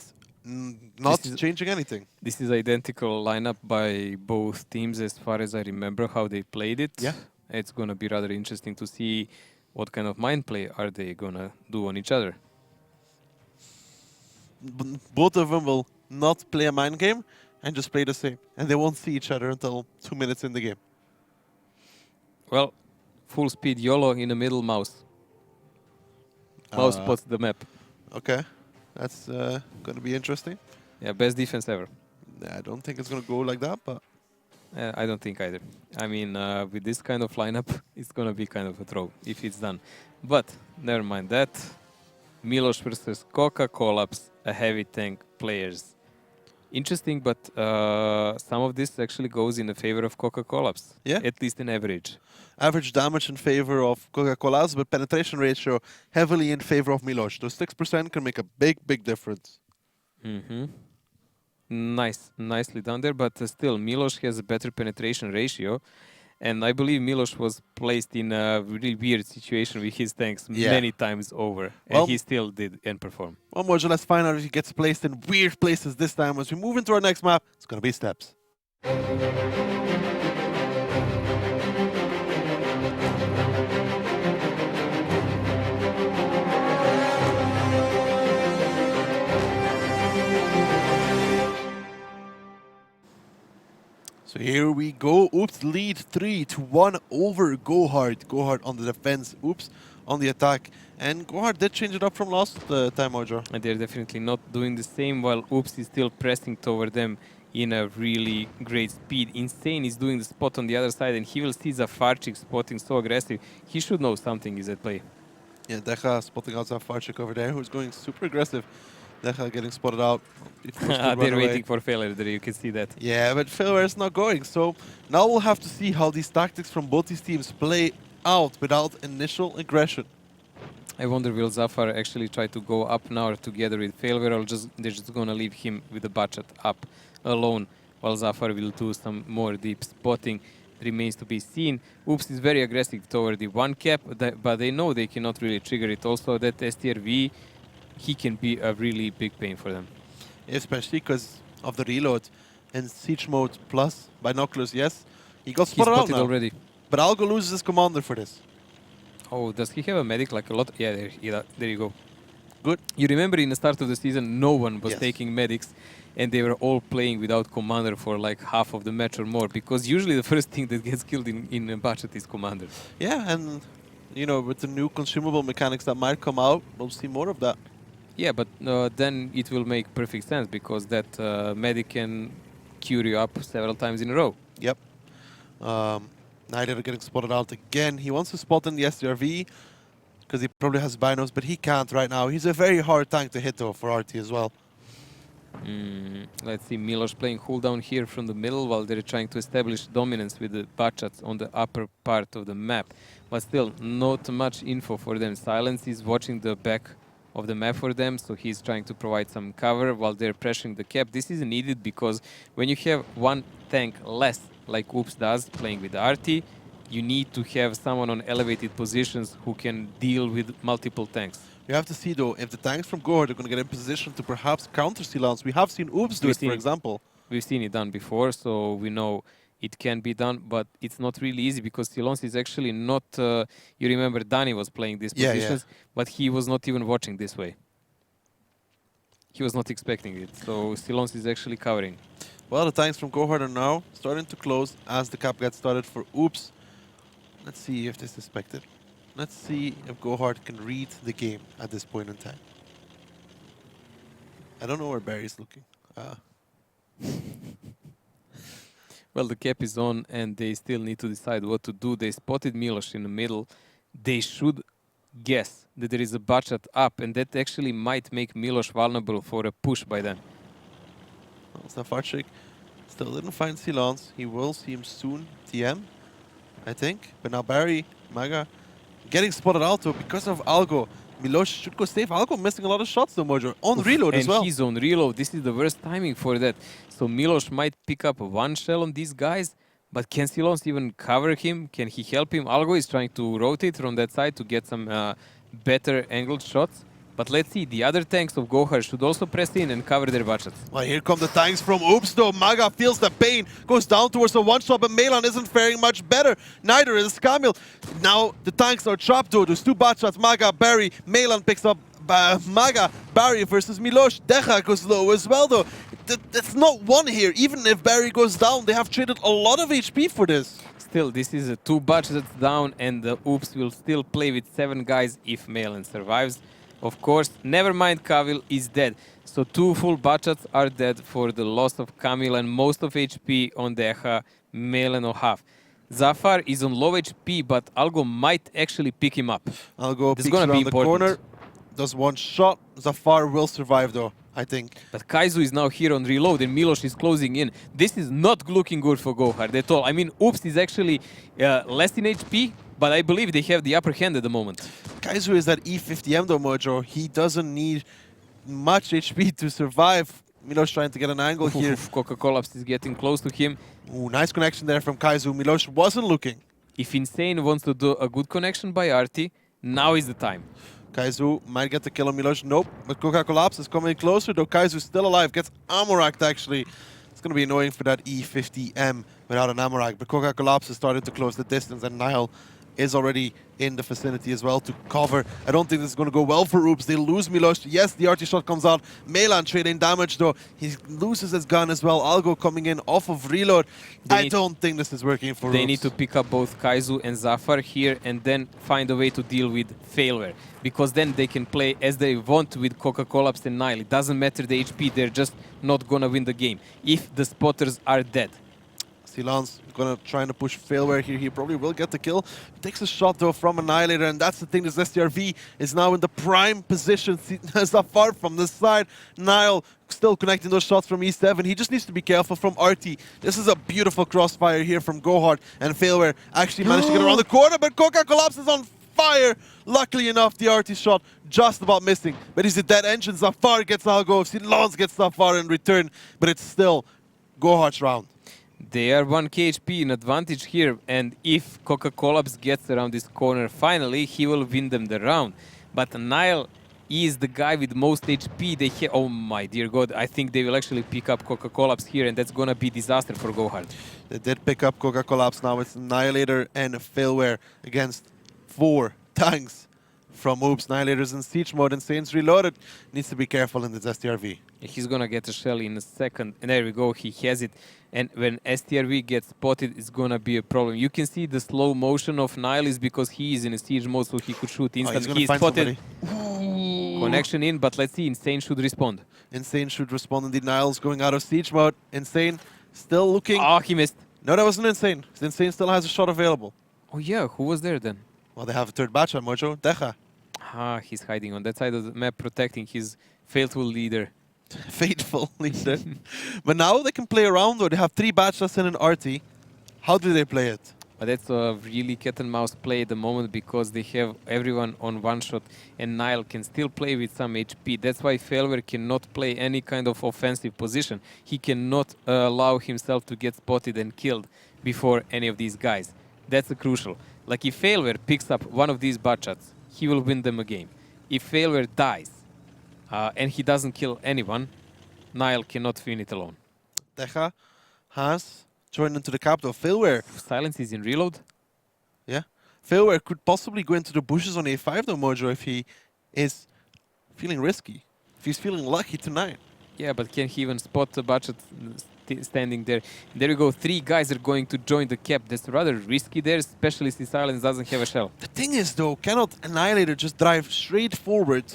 not changing anything. This is identical lineup by both teams as far as I remember how they played it. Yeah. It's going to be rather interesting to see what kind of mind play are they going to do on each other. Both of them will not play a mind game and just play the same. And they won't see each other until 2 minutes in the game. Well, full speed YOLO in the middle, mouse. Mouse spots the map. Okay, that's going to be interesting. Yeah, best defense ever. I don't think it's going to go like that, but... I don't think either. I mean, with this kind of lineup, it's going to be kind of a throw if it's done. But never mind that. Milos versus Coca Collapse, a heavy tank players. Interesting, but some of this actually goes in the favor of Coca Collapse. Yeah. At least in average. Average damage in favor of Coca-Cola's, but penetration ratio heavily in favor of Milos. Those 6% can make a big, big difference. Nicely done there, but still, Milos has a better penetration ratio. And I believe Milos was placed in a really weird situation with his tanks many times over. And he still did and perform. Well, Mojo, let's find out if he gets placed in weird places this time. As we move into our next map, it's going to be Steps. So here we go. Oops lead 3-1 over GoHard. GoHard on the defense. Oops on the attack. And GoHard did change it up from last time, Mojo. And they're definitely not doing the same, while Oops is still pressing toward them in a really great speed. Insane is doing the spot on the other side, and he will see Zafarchik spotting so aggressive. He should know something is at play. Yeah, Decha spotting out Zafarchik over there, who's going super aggressive. Decha getting spotted out. They're waiting for failure there, you can see that. Yeah, but failure is not going. So now we'll have to see how these tactics from both these teams play out without initial aggression. I wonder, will Zafar actually try to go up now together with Failware, or they're just going to leave him with the Bachat up alone, while Zafar will do some more deep spotting. Remains to be seen. Oops is very aggressive toward the one cap, but they know they cannot really trigger it. Also, that STRV, he can be a really big pain for them. Especially because of the reload and siege mode plus binoculars, yes. He got spotted out now. Already. But Algo loses his commander for this. Oh, does he have a medic like a lot? Yeah, there you go. Good. You remember in the start of the season, no one was taking medics, and they were all playing without commander for like half of the match or more, because usually the first thing that gets killed in a budget is commander. Yeah, and you know, with the new consumable mechanics that might come out, we'll see more of that. Yeah, but then it will make perfect sense, because that medic can cure you up several times in a row. Yep. Neither getting spotted out again. He wants to spot in the SDRV because he probably has binos, but he can't right now. He's a very hard tank to hit though for RT as well. Let's see, Milos playing hold down here from the middle while they're trying to establish dominance with the Bachats on the upper part of the map. But still, not much info for them. Silence is watching the back of the map for them, so he's trying to provide some cover while they're pressuring the cap. This is needed because when you have one tank less, like Oops does, playing with the RT, you need to have someone on elevated positions who can deal with multiple tanks. You have to see, though, if the tanks from GoHard are going to get in position to perhaps counter Silence. We have seen Oops do We've it, seen for it. example. We've seen it done before, so we know it can be done, but it's not really easy because Silence is actually not... you remember Danny was playing these Yeah, positions, but he was not even watching this way. He was not expecting it, so Silence is actually covering. Well, the tanks from GoHard are now starting to close as the cap gets started for Oops. Let's see if this is expected. Let's see if GoHard can read the game at this point in time. I don't know where Barry's looking. Well, the cap is on and they still need to decide what to do. They spotted Milos in the middle. They should guess that there is a butchot up, and that actually might make Milos vulnerable for a push by then. Well, Zafarchik still didn't find Silence. He will see him soon. TM, I think. But now Barry, Maga, getting spotted out though because of Algo. Milos should go safe. Algo missing a lot of shots though, Mojo. On reload as well. And he's on reload. This is the worst timing for that. So Milos might pick up one shell on these guys, but can Silence even cover him? Can he help him? Algo is trying to rotate from that side to get some better angled shots. But let's see, the other tanks of GoHard should also press in and cover their budgets. Well, here come the tanks from Oops though. Maga feels the pain, goes down towards the one-shot, but Melan isn't faring much better. Neither is Kamil. Now the tanks are trapped though. There's two bot shots, Maga, Barry. Melan picks up Maga, Barry versus Milos. Decha goes low as well though. That's not one here. Even if Barry goes down, they have traded a lot of HP for this. Still, this is a two budgets down, and the Oops will still play with 7 guys if Melan survives. Of course, never mind, Kavil is dead. So 2 full budgets are dead for the loss of Kamil and most of HP on Decha, Melan or half. Zafar is on low HP, but Algo might actually pick him up. Algo This is peeks gonna be around the important. corner, does one shot. Zafar will survive though, I think. But Kaizu is now here on reload and Milos is closing in. This is not looking good for GoHard at all. I mean, Oops is actually less in HP, but I believe they have the upper hand at the moment. Kaizu is that E50M though, Mojo. He doesn't need much HP to survive. Milos trying to get an angle here. Coca-Cola is getting close to him. Ooh, nice connection there from Kaizu. Milos wasn't looking. If Insane wants to do a good connection by Arti, now is the time. Kaizu might get the kill on Milos. Nope, but Coca-Cola is coming closer though. Kaizu's still alive. Gets Amorak actually. It's going to be annoying for that E50M without an Amorak. But Coca-Cola is starting to close the distance, and Nihil is already in the vicinity as well to cover. I don't think this is going to go well for Oops. They lose Milos. Yes, the RT shot comes out. Melan trading damage though. He loses his gun as well. Algo coming in off of reload. I don't think this is working for Oops. They need to pick up both Kaizu and Zafar here and then find a way to deal with failure. Because then they can play as they want with Coca-Cola and Nile. It doesn't matter the HP, they're just not gonna win the game if the spotters are dead. Silence gonna try to push Failware here. He probably will get the kill. Takes a shot though from Annihilator, and that's the thing. This STRV is now in the prime position. Zafar from the side. Nile still connecting those shots from E7. He just needs to be careful from RT. This is a beautiful crossfire here from GoHard, and Failware actually managed to get around the corner, but Coca collapses on fire. Luckily enough, the RT shot just about missing. But he's a dead engine. Zafar gets Algo. Silence gets Zafar in return, but it's still GoHard's round. They are 1k HP in advantage here, and if Coca-Cola gets around this corner finally, he will win them the round. But Nile is the guy with most HP. They oh my dear God, I think they will actually pick up Coca-Cola here, and that's gonna be disaster for GoHard. They did pick up Coca-Cola. Now it's Annihilator and Failware against 4 tanks from Oops. Annihilator's in siege mode, Insane's reloaded. Needs to be careful in this STRV. He's gonna get a shell in a second, and there we go, he has it. And when STRV gets spotted, it's gonna be a problem. You can see the slow motion of Nile is because he is in a siege mode, so he could shoot instantly. He's spotted. Connection in, but let's see, Insane should respond. Insane should respond indeed. Nile's going out of siege mode. Insane still looking. Oh, he missed. No, that wasn't Insane. Insane still has a shot available. Oh yeah, who was there then? Well, they have a third batch on Mojo. Decha. Ah, he's hiding on that side of the map, protecting his faithful leader. Faithful leader. But now they can play around, or they have 3 batches and an RT. How do they play it? But that's a really cat and mouse play at the moment because they have everyone on one shot and Nile can still play with some HP. That's why Failware cannot play any kind of offensive position. He cannot allow himself to get spotted and killed before any of these guys. That's crucial. Like if Failware picks up one of these butt shots, he will win them a game. if Failware dies and he doesn't kill anyone, Nile cannot win it alone. Deja has joined into the capital. Failware. Silence is in reload. Yeah. Failware could possibly go into the bushes on A5 though, Mojo, if he is feeling risky. If he's feeling lucky tonight. Yeah, but can he even spot the budget standing there? There we go. 3 guys are going to join the cap. That's rather risky there, especially since Silence doesn't have a shell. The thing is though, cannot Annihilator just drive straight forward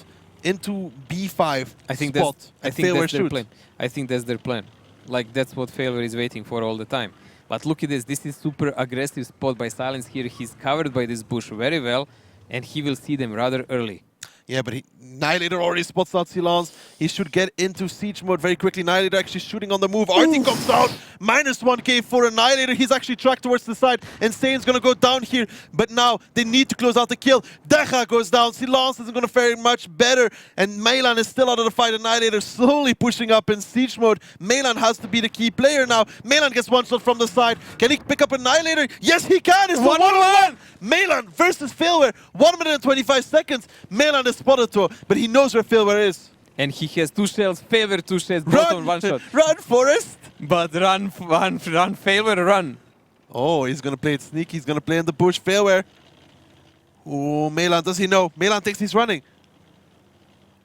into B5 I think spot that's and Failware their shoot? plan. I think that's their plan. Like that's what Failware is waiting for all the time. But look at this. This is super aggressive spot by Silence here. He's covered by this bush very well, and he will see them rather early. Yeah, but Annihilator already spots out Silence. He should get into siege mode very quickly. Annihilator actually shooting on the move. Artie comes out. Minus 1k for Annihilator. He's actually tracked towards the side. Insane's going to go down here. But now they need to close out the kill. Deja goes down. Silence isn't going to fare much better. And Meilan is still out of the fight. Annihilator slowly pushing up in siege mode. Meilan has to be the key player now. Meilan gets one shot from the side. Can he pick up Annihilator? Yes, he can. It's 1-on-1. Meilan versus Failware. 1 minute and 25 seconds. Meilan is spotted though, but he knows where Failware is. And he has 2 shells. Failware 2 shells. Both on 1 shot. Run, Forest! But run, Failware, run. Oh, he's gonna play it sneaky. He's gonna play in the bush. Failware. Oh, Meilan, does he know? Meilan thinks he's running.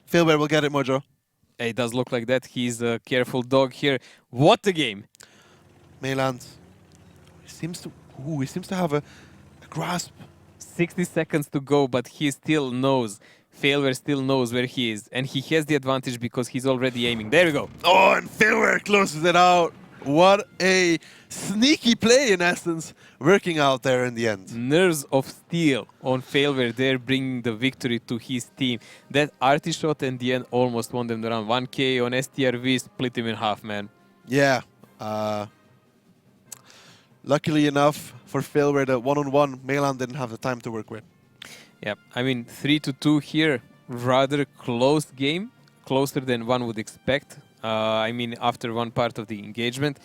Failware will get it, Mojo. It does look like that. He's a careful dog here. What a game. Meilan seems to have a grasp. 60 seconds to go, but he still knows. Failware still knows where he is. And he has the advantage because he's already aiming. There we go. Oh, and Failware closes it out. What a sneaky play, in essence, working out there in the end. Nerves of steel on Failware there, bringing the victory to his team. That arty shot in the end almost won them the round. 1k on STRV, split him in half, man. Yeah. Luckily enough for Failware, the 1-on-1, Meilan didn't have the time to work with. Yeah, I mean 3-2 here, rather close game, closer than one would expect. I mean, after one part of the engagement,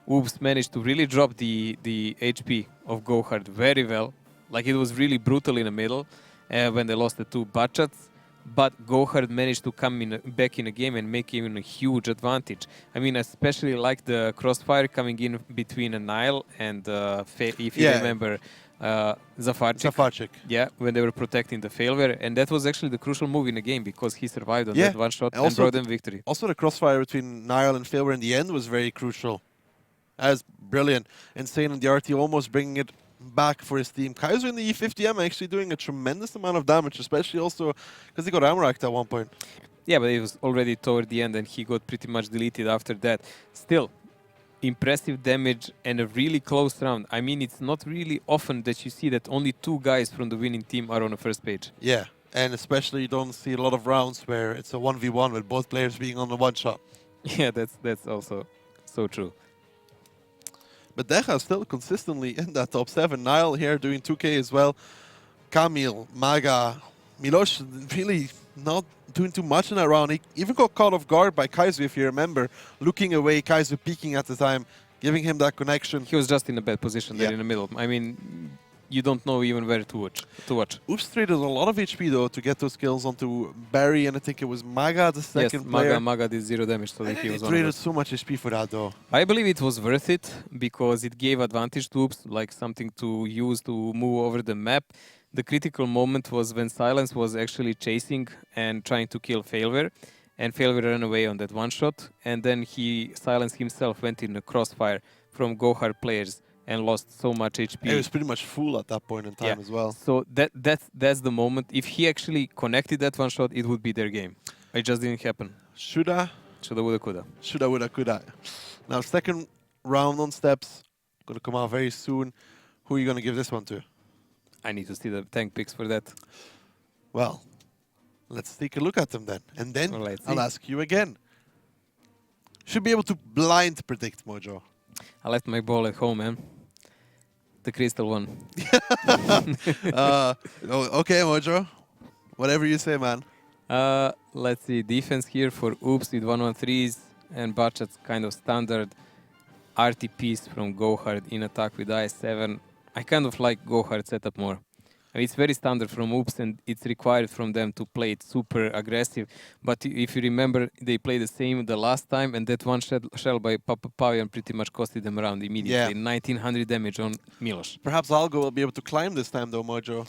Oops managed to really drop the HP of GoHard very well. Like it was really brutal in the middle when they lost the 2 butt shots. But GoHard managed to come back in the game and make even a huge advantage. I mean, especially like the crossfire coming in between Nile and, if you remember, Zafarchik. Yeah, when they were protecting the Failware. And that was actually the crucial move in the game because he survived on that one shot and brought them victory. Also, the crossfire between Nile and Failware in the end was very crucial. That's brilliant. Insane and the RT almost bringing it back for his team. Kaiser in the E50M actually doing a tremendous amount of damage, especially also because he got amracked at one point. Yeah, but it was already toward the end and he got pretty much deleted after that. Still, impressive damage and a really close round. I mean, it's not really often that you see that only 2 guys from the winning team are on the first page. Yeah, and especially you don't see a lot of rounds where it's a 1v1 with both players being on the one shot. Yeah, that's also so true. But Deja is still consistently in that top 7. Nile here doing 2k as well. Kamil, Maga, Milosh really not doing too much in that round. He even got caught off guard by Kaizu, if you remember. Looking away, Kaizu peeking at the time, giving him that connection. He was just in a bad position there in the middle. I mean, you don't know even where to watch. Oops traded a lot of HP though to get those kills onto Barry, and I think it was Maga the second player. Maga did 0 damage, so he was traded so much HP for that though. I believe it was worth it because it gave advantage to Oops, like something to use to move over the map. The critical moment was when Silence was actually chasing and trying to kill Failware, and Failware ran away on that one shot, and then Silence himself went in a crossfire from GoHard players and lost so much HP. He was pretty much full at that point in time as well. So that's the moment. If he actually connected that one shot, it would be their game. It just didn't happen. Shoulda, woulda, coulda. Shoulda, woulda, coulda. Now, second round on steps. Going to come out very soon. Who are you going to give this one to? I need to see the tank picks for that. Well, let's take a look at them then. And then I'll ask you again. Should be able to blind predict, Mojo. I left my ball at home, man. The crystal one. Okay, Mojo. Whatever you say, man. Let's see. Defense here for Oops with 1-1-3s and Bachat's kind of standard. RTPs from GoHard in attack with IS-7. I kind of like GoHard setup more. I mean, it's very standard from Oops, and it's required from them to play it super aggressive. But if you remember, they played the same the last time, and that one shell by Papa Pavian pretty much costed them around immediately. 1900 damage on Milos. Perhaps Algo will be able to climb this time, though, Mojo.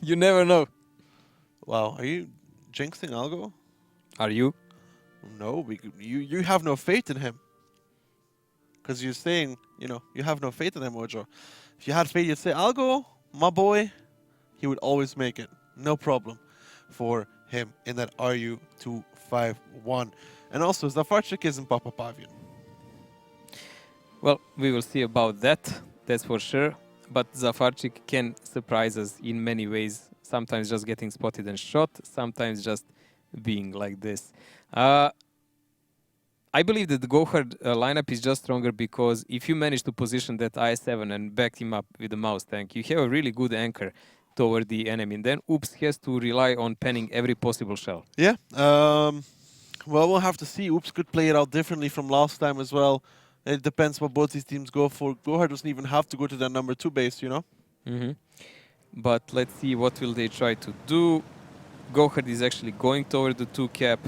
You never know. Wow, are you jinxing Algo? Are you? No, you have no faith in him. Because you're saying, you know, you have no faith in him, Mojo. If you had faith, you'd say, Algo, my boy, he would always make it. No problem for him in that RU251. And also, Zafarchik isn't Papa Pavian. Well, we will see about that, that's for sure. But Zafarchik can surprise us in many ways. Sometimes just getting spotted and shot, sometimes just being like this. I believe that the GoHard lineup is just stronger because if you manage to position that I7 and back him up with the mouse tank, you have a really good anchor toward the enemy. And then Oops has to rely on penning every possible shell. Yeah. Well, we'll have to see. Oops could play it out differently from last time as well. It depends what both these teams go for. GoHard doesn't even have to go to their number 2 base, you know? But let's see what will they try to do. GoHard is actually going toward the 2 cap.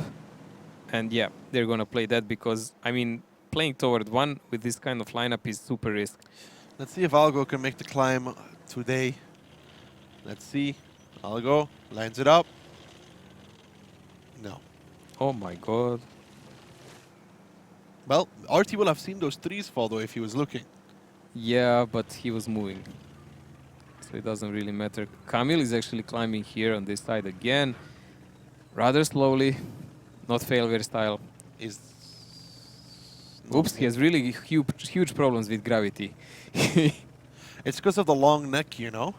And yeah, they're going to play that because, I mean, playing toward 1 with this kind of lineup is super risk. Let's see if Algo can make the climb today. Let's see. Algo lines it up. No. Oh my god. Well, RT will have seen those 3s fall though if he was looking. Yeah, but he was moving. So it doesn't really matter. Camille is actually climbing here on this side again. Rather slowly. Not failware style. Oops, he has really huge problems with gravity. It's because of the long neck, you know?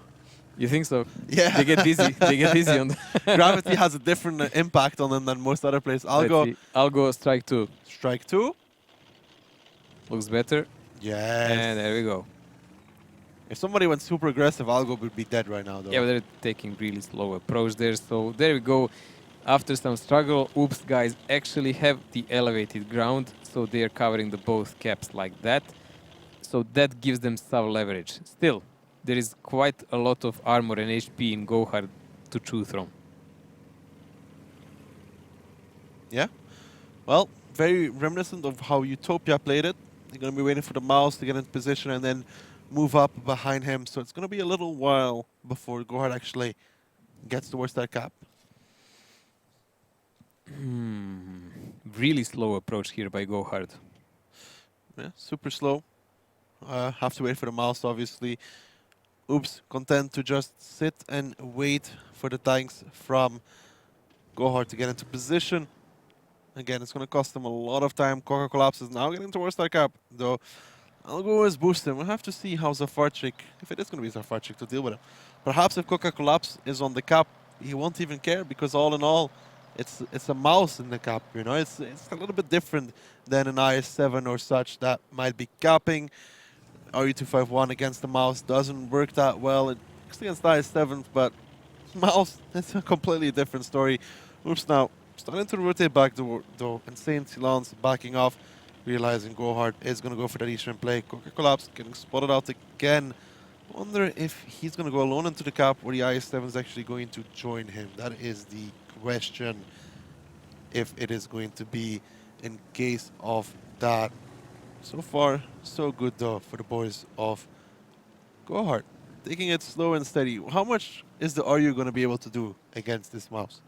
You think so? Yeah. They get dizzy. They get dizzy on the Gravity has a different impact on them than most other players. I'll go strike 2. Strike 2. Looks better. Yes. And there we go. If somebody went super aggressive, Algo would be dead right now, though. Yeah, but they're taking really slow approach there. So there we go. After some struggle, Oops guys actually have the elevated ground, so they are covering the both caps like that. So that gives them some leverage. Still, there is quite a lot of armor and HP in GoHard to choose from. Yeah. Well, very reminiscent of how Utopia played it. They're going to be waiting for the mouse to get into position and then move up behind him. So it's going to be a little while before GoHard actually gets towards that cap. Really slow approach here by GoHard. Yeah, super slow. Have to wait for the mouse, obviously. Oops, content to just sit and wait for the tanks from GoHard to get into position. Again, it's going to cost them a lot of time. Coca Collapse is now getting towards that cap, though. I'll go as boost him. We'll have to see how Zafarchik, if it is going to be Zafarchik to deal with him. Perhaps if Coca Collapse is on the cap, he won't even care because all in all, it's a mouse in the cap, you know. It's a little bit different than an IS-7 or such that might be capping. RU251 against the mouse doesn't work that well. It works against IS-7, but mouse, it's a completely different story. Oops, now starting to rotate back though. Insane Silence backing off, realizing GoHard is going to go for that Eastern play. Coca Collapse getting spotted out again. Wonder if he's going to go alone into the cap or the IS-7 is actually going to join him. That is the question, if it is going to be in case of that. So far, so good though for the boys of GoHard. Taking it slow and steady. How much is the RU going to be able to do against this mouse?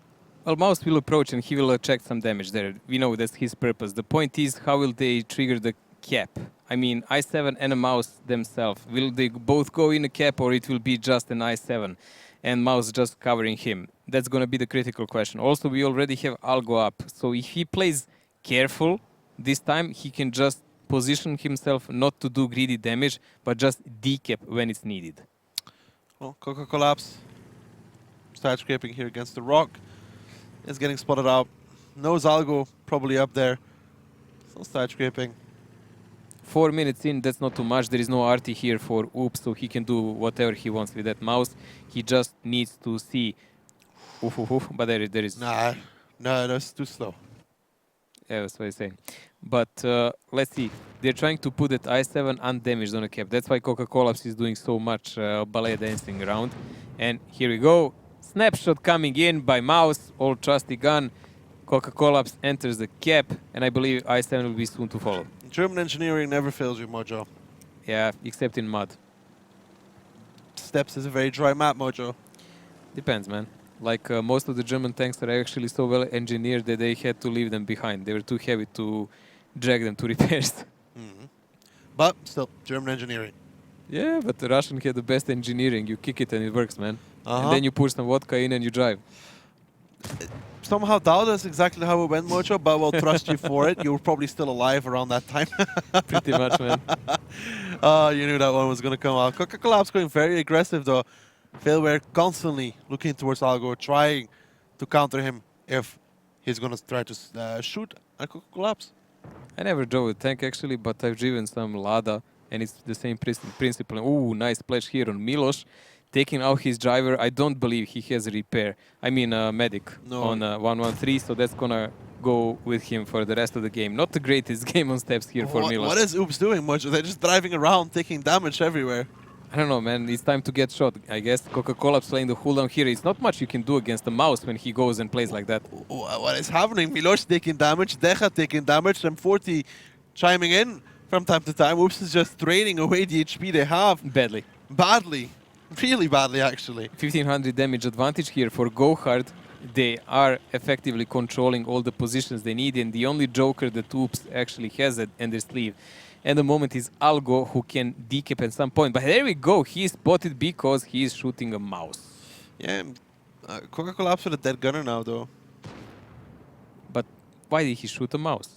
Well, mouse will approach and he will attract some damage there. We know that's his purpose. The point is, how will they trigger the cap? I mean, i7 and a mouse themselves. Will they both go in a cap or it will be just an i7 and mouse just covering him? That's going to be the critical question. Also, we already have Algo up. So if he plays careful this time, he can just position himself not to do greedy damage, but just decap when it's needed. Well, Coca Collapse. Side scraping here against the rock. Is getting spotted out. Knows Algo probably up there. Still side scraping. 4 minutes in, that's not too much. There is no RT here for Oops, so he can do whatever he wants with that mouse. He just needs to see. But there is. Nah, no, that's too slow. Yeah, that's what I say. But let's see. They're trying to put that i7 undamaged on a cap. That's why Coca-Cola is doing so much ballet dancing around. And here we go. Snapshot coming in by Mouse, all trusty gun. Coca-Cola enters the cap, and I believe i7 will be soon to follow. German engineering never fails you, Mojo. Yeah, except in mud. Steps is a very dry map, Mojo. Depends, man. Like most of the German tanks are actually so well engineered that they had to leave them behind. They were too heavy to drag them to repairs. But still, German engineering. Yeah, but the Russian had the best engineering. You kick it and it works, man. Uh-huh. And then you pour some vodka in and you drive. Somehow doubt that's exactly how it went, Mojo, but we'll trust you for it. You were probably still alive around that time. Pretty much, man. You knew that one was going to come out. Coca-Cola going very aggressive, though. Failware constantly looking towards Algo, trying to counter him if he's going to try to shoot at Coca-Cola. I never drove a tank, actually, but I've driven some Lada, and it's the same principle. Ooh, nice splash here on Milos. Taking out his driver, I don't believe he has a repair. I mean, medic on 113, so that's gonna go with him for the rest of the game. Not the greatest game on steps here for Milos. What is Oops doing, Mojo? They're just driving around, taking damage everywhere. I don't know, man. It's time to get shot, I guess. Coca-Cola playing the cooldown here. It's not much you can do against the Mouse when he goes and plays like that. What is happening? Milos taking damage, Deja taking damage, M40 chiming in from time to time. Oops is just draining away the HP they have. Badly. Badly. Really badly, actually. 1500 damage advantage here for GoHard. They are effectively controlling all the positions they need, and the only joker that Oops actually has it in their sleeve at the moment is Algo, who can decap at some point. But there we go. He is spotted because he is shooting a Mouse. Yeah, Coca-Cola with a dead gunner now, though. But why did he shoot a Mouse?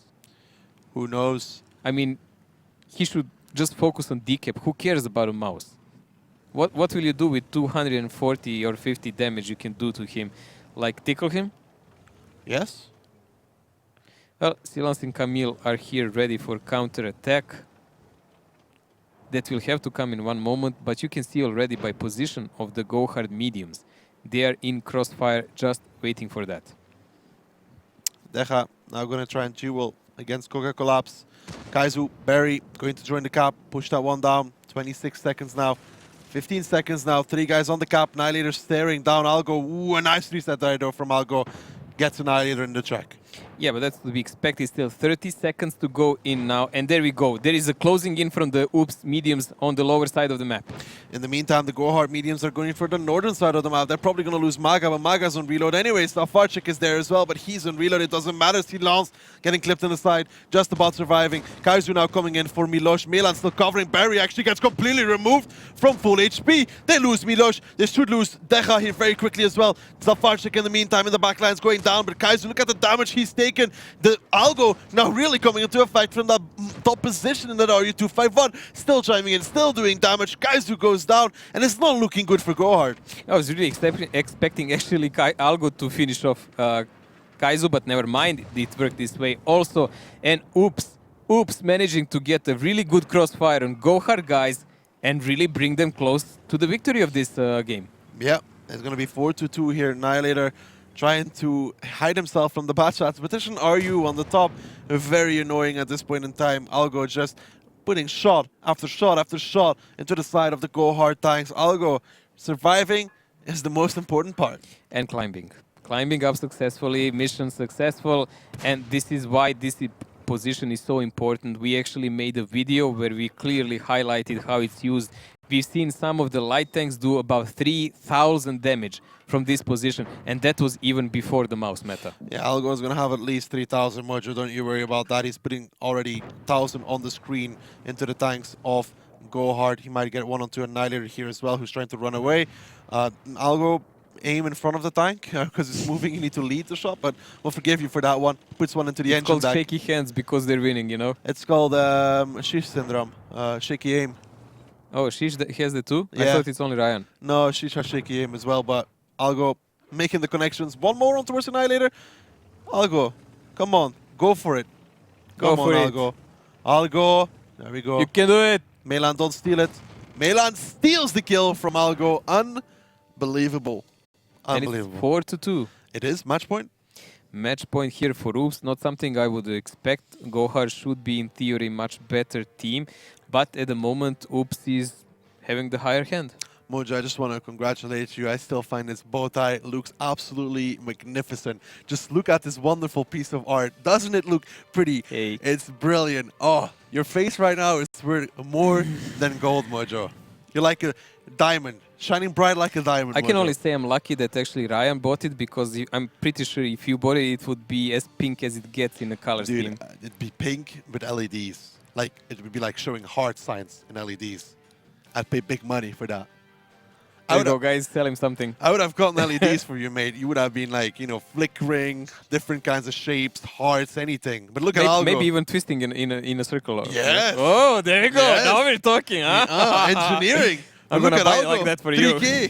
Who knows? I mean, he should just focus on decap. Who cares about a Mouse? What will you do with 240 or 50 damage you can do to him? Like, tickle him? Yes. Well, Silence and Camille are here ready for counter-attack. That will have to come in one moment, but you can see already by position of the GoHard mediums. They are in crossfire, just waiting for that. Deja now going to try and duel against Coca-Cola. Kaizu, Barry going to join the cap, push that one down. 26 seconds now. 15 seconds now, 3 guys on the cap. Annihilator staring down Algo. Ooh, a nice reset there though from Algo. Gets Annihilator in the track. Yeah, but that's to be expected. Still 30 seconds to go in now. And there we go. There is a closing in from the Oops mediums on the lower side of the map. In the meantime, the GoHard mediums are going for the northern side of the map. They're probably going to lose Maga, but Maga's on reload anyway. Stafarchik is there as well, but he's on reload. It doesn't matter. Silence getting clipped in the side, just about surviving. Kaizu now coming in for Milos. Milan still covering. Barry actually gets completely removed from full HP. They lose Milos. They should lose Deja here very quickly as well. Stafarchik in the meantime in the back line's going down, but Kaizu, look at the damage he's taken. The Algo now really coming into effect from that top position in that RU251. Still chiming in, still doing damage. Kaizu goes down, and it's not looking good for GoHard. I was really expecting actually Algo to finish off Kaizu, but never mind, it worked this way also. And Oops managing to get a really good crossfire on GoHard guys and really bring them close to the victory of this game. Yeah, it's going to be 4-2 here. Annihilator trying to hide himself from the bad shots. Petition RU on the top, very annoying at this point in time. Algo just putting shot after shot after shot into the side of the GoHard tanks. Algo surviving is the most important part. And climbing. Climbing up successfully, mission successful, and this is why this position is so important. We actually made a video where we clearly highlighted how it's used. We've seen some of the light tanks do about 3,000 damage from this position, and that was even before the Mouse meta. Yeah, Algo is going to have at least 3,000 Mojo, don't you worry about that. He's putting already 1,000 on the screen into the tanks of GoHard. He might get 1 or 2 Annihilator here as well, who's trying to run away. Algo, aim in front of the tank, because it's moving, you need to lead the shot, but we'll forgive you for that one. Puts one into the engine It's called deck. shaky hands because they're winning, you know? It's called Shish syndrome, shaky aim. Oh, Shish has the two? Yeah. I thought it's only Ryan. No, Shish has shaky aim as well, but Algo making the connections. One more on towards Annihilator. Algo, come on, go for it. Come on, Algo. Algo, there we go. You can do it. Melan, don't steal it. Melan steals the kill from Algo. Unbelievable. Unbelievable. And it's 4-2. It is, match point. Match point here for Oops, not something I would expect. GoHard should be, in theory, much better team, but at the moment, Oops is having the higher hand. Mojo, I just want to congratulate you. I still find this bow tie looks absolutely magnificent. Just look at this wonderful piece of art. Doesn't it look pretty? Hey. It's brilliant. Oh, your face right now is worth more than gold, Mojo. You're like a diamond, shining bright like a diamond, I can Mojo. only say I'm lucky that actually Ryan bought it, because I'm pretty sure if you bought it, it would be as pink as it gets in the color scheme. Dude, it'd be pink with LEDs. Like, it would be like showing heart signs in LEDs. I'd pay big money for that. There you go, guys. Tell him something. I would have gotten LEDs for you, mate. You would have been like, you know, flickering, different kinds of shapes, hearts, anything. But look at Algo. Maybe even twisting in a circle. Yes. Oh, there you go. Yes. Now we're talking. Huh? Engineering. I'm Look gonna at buy it Algo. like that for 3K. you.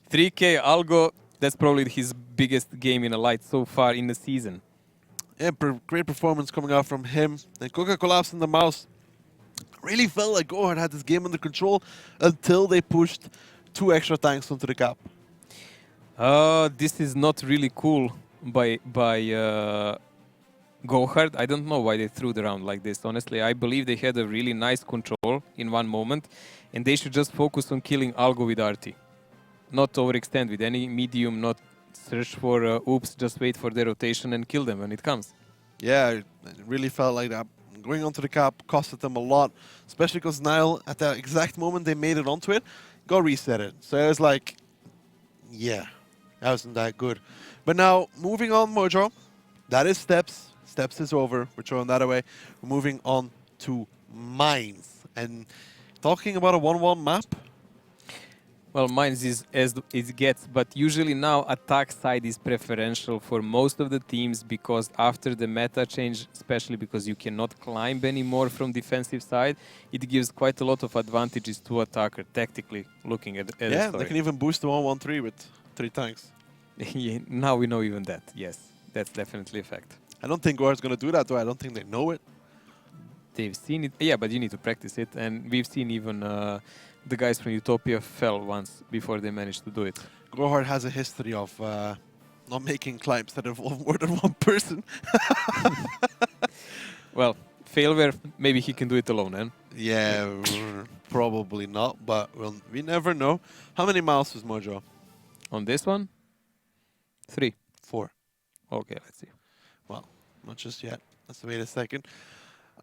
3K Algo. That's probably his biggest game in a light so far in the season. Yeah, great performance coming out from him. And Coca collapsed in the mouse. Really felt like GoHard had this game under control until they pushed 2 extra tanks onto the cap. This is not really cool by GoHard. I don't know why they threw the round like this. Honestly, I believe they had a really nice control in one moment, and they should just focus on killing Algo with RT. Not overextend with any medium, not search for oops, just wait for their rotation and kill them when it comes. Yeah, it really felt like that. Going onto the cap costed them a lot, especially because Nile, at the exact moment they made it onto it, got reset it. So I was like, yeah, that wasn't that good. But now, moving on, Mojo, that is Steps. Steps is over. We're throwing that away. We're moving on to Mines. And talking about a 1-1 map, well, Mines is as it gets, but usually now attack side is preferential for most of the teams, because after the meta change, especially because you cannot climb anymore from defensive side, it gives quite a lot of advantages to attacker, tactically looking at the yeah, story. they can even boost the 1-1-3 with 3 tanks. Yeah, now we know even that, yes. That's definitely a fact. I don't think GoHard's going to do that, though. I don't think they know it. They've seen it, yeah, but you need to practice it, and we've seen even the guys from Utopia fell once before they managed to do it. GoHard has a history of not making climbs that involve more than 1 person. Well, failware, maybe he can do it alone, eh? Yeah, probably not, but we never know. How many miles was Mojo? On this one? 3. 4. Okay, let's see. Well, not just yet. Let's wait a second.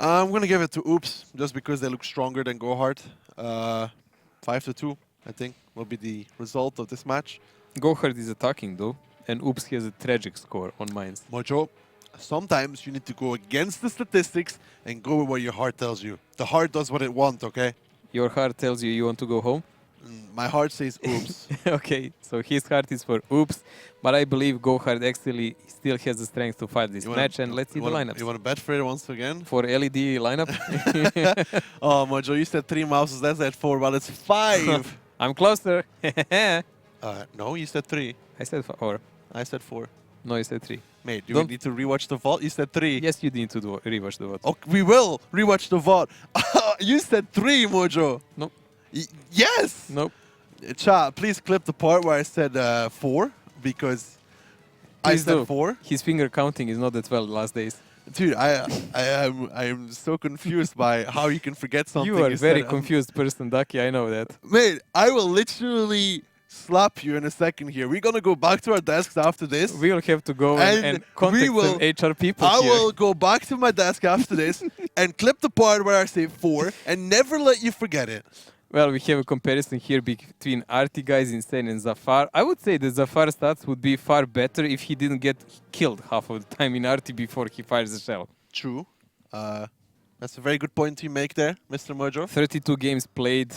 I'm going to give it to Oops, just because they look stronger than GoHard. 5-2, I think, will be the result of this match. GoHard is attacking, though, and Oops has a tragic score on Mines. Mojo, sometimes you need to go against the statistics and go with what your heart tells you. The heart does what it wants, okay? Your heart tells you you want to go home? My heart says Oops. Okay, so his heart is for Oops, but I believe GoHard actually still has the strength to fight this match, and let's see the lineups. You want to bet for it once again? For LED lineup? Oh, Mojo, you said 3 mouses, that's at 4, well, it's 5. I'm closer. No, you said 3. I said 4. I said 4. No, you said 3. Mate, do we need to rewatch the VOD? You said 3. Yes, you need to rewatch the VOD. Oh, we will rewatch the VOD. You said 3, Mojo. Nope. Yes! Nope. Chat, please clip the part where I said 4, because I said 4. His finger counting is not that well the last days. Dude, I am so confused by how you can forget something. You are a very said. confused person, Ducky, I know that. Mate, I will literally slap you in a second here. We're gonna go back to our desks after this. We will have to go and contact some HR people I here. will go back to my desk after this and clip the part where I say 4 and never let you forget it. Well, we have a comparison here between RT guys, Insane, and Zafar. I would say that Zafar's stats would be far better if he didn't get killed half of the time in RT before he fires the shell. True. That's a very good point you make there, Mr. Mojo. 32 games played,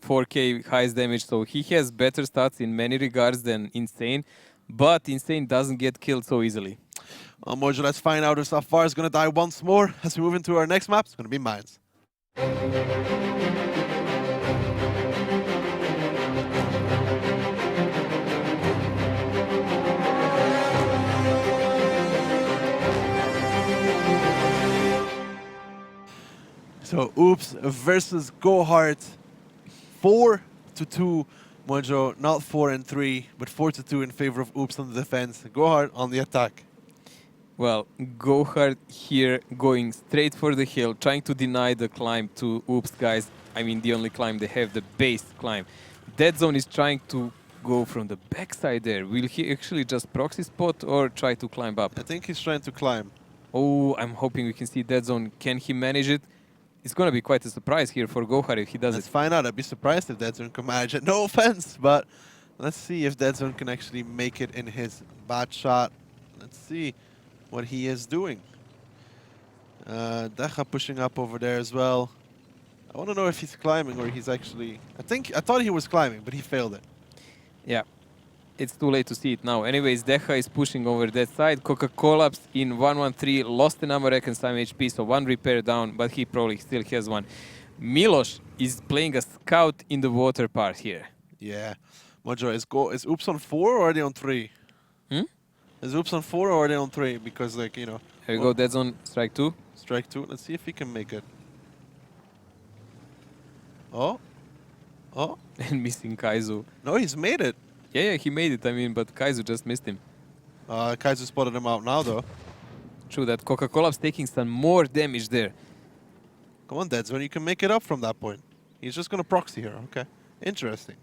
4K highest damage, so he has better stats in many regards than Insane, but Insane doesn't get killed so easily. Well, Mojo, let's find out if Zafar is going to die once more as we move into our next map. It's going to be Mines. So, Oops versus GoHard. 4-2, Mojo. Not 4-3, but 4-2 in favor of Oops on the defense. GoHard on the attack. Well, GoHard here going straight for the hill, trying to deny the climb to Oops guys. I mean, the only climb they have, the base climb. Dead Zone is trying to go from the backside there. Will he actually just proxy spot or try to climb up? I think he's trying to climb. Oh, I'm hoping we can see Dead Zone. Can he manage it? It's going to be quite a surprise here for GoHard if he does Let's it. find out. I'd be surprised if Dead Zone can manage it. No offense, but let's see if Dead Zone can actually make it in his bad shot. Let's see what he is doing. Decha pushing up over there as well. I want to know if he's climbing or he's actually... I thought he was climbing, but he failed it. Yeah, it's too late to see it now. Anyways, Decha is pushing over that side. Coca-Cola in 1-1-3, lost an Amarek and some HP, so one repair down, but he probably still has one. Milos is playing a scout in the water part here. Yeah. Mojo, is Oops on 4 or are they on 3? Is Oops on 4 or are they on 3? Because, like, you know... Here we go, Dead Zone, strike 2. Strike 2. Let's see if he can make it. Oh. Oh. And missing Kaizu. No, he's made it. Yeah, he made it, I mean, but Kaizu just missed him. Kaiser spotted him out now, though. True that. Coca-Cola's taking some more damage there. Come on, Dead Zone, you can make it up from that point. He's just gonna proxy here, okay. Interesting.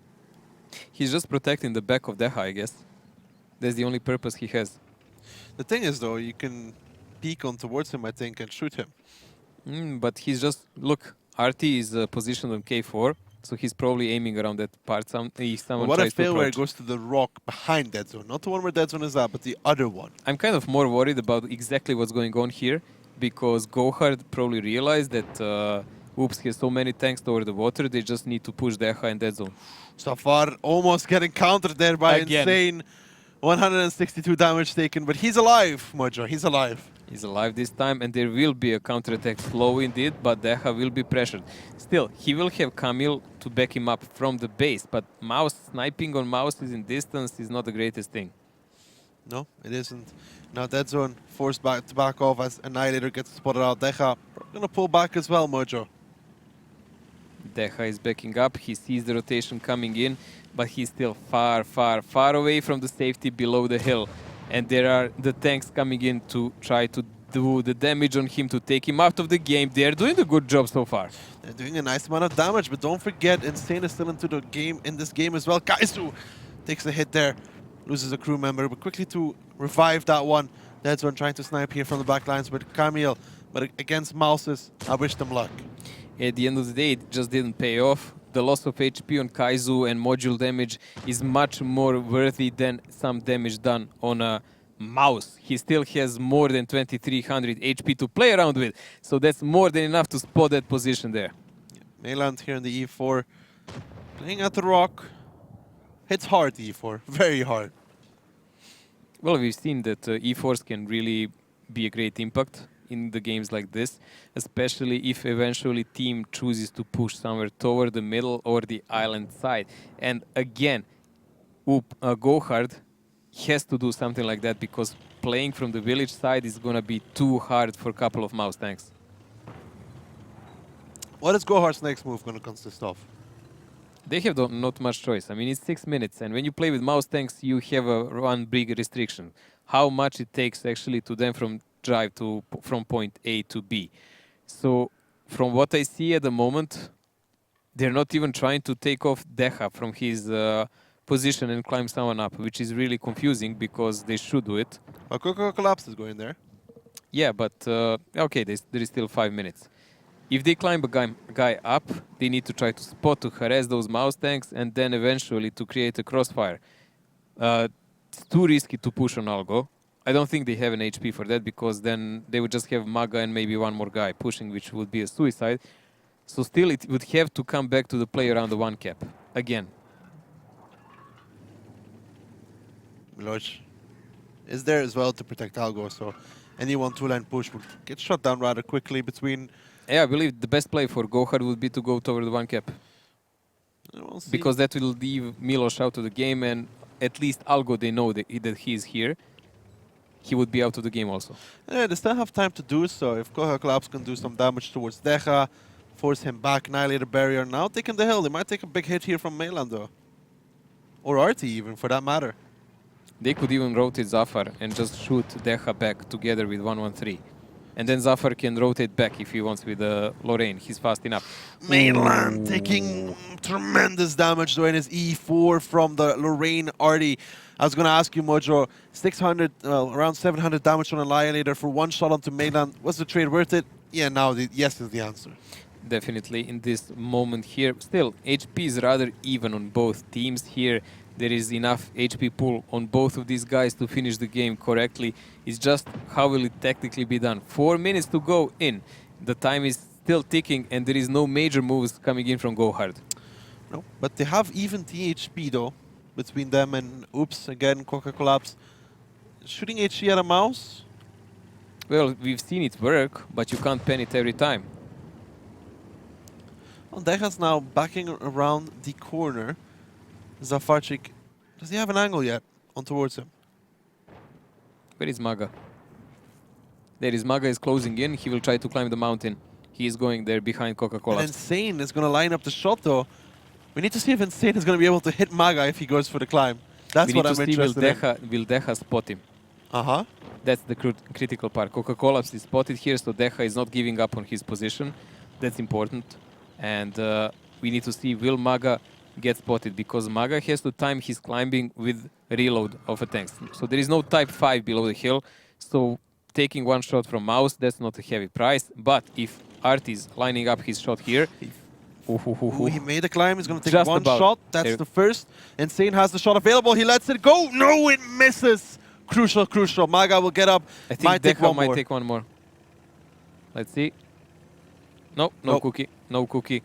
He's just protecting the back of Decha, I guess. That's the only purpose he has. The thing is, though, you can peek on towards him, I think, and shoot him. But he's just... Look, RT is positioned on K4, so he's probably aiming around that part. If someone What tries if fail to where approach. it goes to the rock behind Dead Zone? Not the one where Dead Zone is at, but the other one. I'm kind of more worried about exactly what's going on here, because GoHard probably realized that Oops has so many tanks toward the water, they just need to push Decha and Dead Zone. Safar almost getting countered there by Again. insane 162 damage taken, but he's alive, Mojo, he's alive. He's alive this time, and there will be a counterattack slow indeed, but Decha will be pressured. Still, he will have Camille to back him up from the base, but Mouse sniping on Mouses in distance is not the greatest thing. No, it isn't. Now Dead Zone forced back to back off as Annihilator gets spotted out. Decha gonna pull back as well, Mojo. Decha is backing up, he sees the rotation coming in, but he's still far, far, far away from the safety below the hill. And there are the tanks coming in to try to do the damage on him to take him out of the game. They're doing a good job so far. They're doing a nice amount of damage, but don't forget, Insane is still into the game in this game as well. Kaizu takes a hit there, loses a crew member, but quickly to revive that one. Dead Zone trying to snipe here from the back lines with Camille, but against Mouses, I wish them luck. At the end of the day, it just didn't pay off. The loss of HP on Kaizu and module damage is much more worthy than some damage done on a Mouse. He still has more than 2300 HP to play around with, so that's more than enough to spot that position there. Mayland here in the E4, playing at the rock. Hits hard, the E4, very hard. Well, we've seen that E4s can really be a great impact in the games like this, especially if eventually team chooses to push somewhere toward the middle or the island side. And again, GoHard has to do something like that, because playing from the village side is going to be too hard for a couple of Mouse tanks. What is GoHard's next move going to consist of? They have not much choice. I mean, it's 6 minutes, and when you play with Mouse tanks, you have one big restriction. How much it takes actually to them drive from point A to B. So from what I see at the moment, they're not even trying to take off Decha from his position and climb someone up, which is really confusing because they should do it. Coca Collapse is going there. Yeah, but okay, there is still 5 minutes. If they climb a guy up, they need to try to spot to harass those Mouse tanks and then eventually to create a crossfire. It's too risky to push on Algo. I don't think they have an HP for that, because then they would just have Maga and maybe one more guy pushing, which would be a suicide. So still it would have to come back to the play around the 1 cap again. Milosh is there as well to protect Algo, so any 1-2 line push would get shot down rather quickly between... Yeah, I believe the best play for GoHard would be to go toward the 1 cap. We'll see. Because that will leave Milos out of the game, and at least Algo, they know that he is here. He would be out of the game also. Yeah, they still have time to do so. If Coca Collapse can do some damage towards Decha, force him back, Annihilator barrier, now taking the hill. They might take a big hit here from Mayland though. Or RT even, for that matter. They could even rotate Zafar and just shoot Decha back together with 1-1-3. And then Zafar can rotate back if he wants with Lorraine. He's fast enough. Mainland taking tremendous damage though in his E4 from the Lorraine Artie. I was going to ask you, Mojo, 600, around 700 damage on Annihilator for one shot onto mainland. Was the trade worth it? Yeah, now yes is the answer. Definitely in this moment here. Still, HP is rather even on both teams here. There is enough HP pool on both of these guys to finish the game correctly. It's just how will it technically be done. 4 minutes to go in. The time is still ticking and there is no major moves coming in from GoHard. No, but they have even THP though, between them and Oops, again, Coca Collapse. Shooting HE at a mouse? Well, we've seen it work, but you can't pen it every time. Well, Deja's now backing around the corner. Zafarchik, does he have an angle yet on towards him? Where is Maga? There is Maga is closing in. He will try to climb the mountain. He is going there behind Coca-Cola. And Insane is going to line up the shot though. We need to see if Insane is going to be able to hit Maga if he goes for the climb. That's what I'm interested in. Will Deja spot him? Uh-huh. That's the critical part. Coca-Cola is spotted here, so Deja is not giving up on his position. That's important. And we need to see will Maga get spotted, because Maga has to time his climbing with reload of a tank. So there is no type 5 below the hill. So taking one shot from Mouse, that's not a heavy price. But if Art is lining up his shot here... He made a climb, he's going to take Just one about. shot. That's the first. Insane has the shot available. He lets it go. No, it misses. Crucial, crucial. Maga will get up. I think might take one more. Let's see. No, no Nope. cookie. No cookie.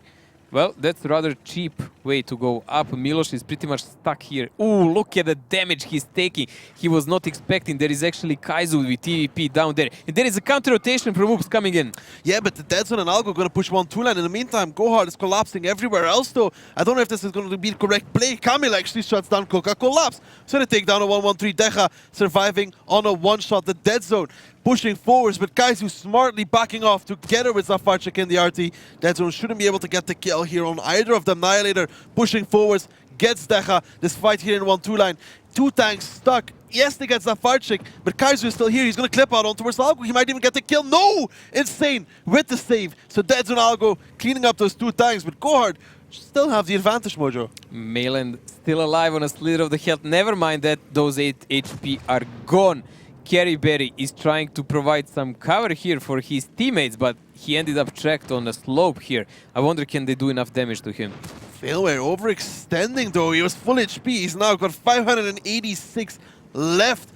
Well, that's a rather cheap way to go up. Milos is pretty much stuck here. Ooh, look at the damage he's taking. He was not expecting. There is actually Kaizu with TVP down there. And there is a counter rotation from Oops coming in. Yeah, but the Dead Zone and Algo going to push 1-2 line. In the meantime, GoHard is collapsing everywhere else, though. I don't know if this is going to be the correct play. Kamil actually shuts down Coca Collapse. So they take down a 1-1-3. Deja surviving on a one-shot. The Dead Zone pushing forwards, but Kaizu smartly backing off together with Zafarchik in the RT. Dead Zone shouldn't be able to get the kill here on either of them. Annihilator pushing forwards, gets Deja. This fight here in 1-2 line. Two tanks stuck. Yes, they get Zafarchik, but Kaizu is still here. He's going to clip out on towards Algo. He might even get the kill. No! Insane with the save. So Dead Zone Algo cleaning up those two tanks, but GoHard still have the advantage, Mojo. Mayland still alive on a slither of the health. Never mind that those 8 HP are gone. Carryberry is trying to provide some cover here for his teammates, but he ended up tracked on a slope here. I wonder, can they do enough damage to him? Failware overextending though. He was full HP. He's now got 586 left.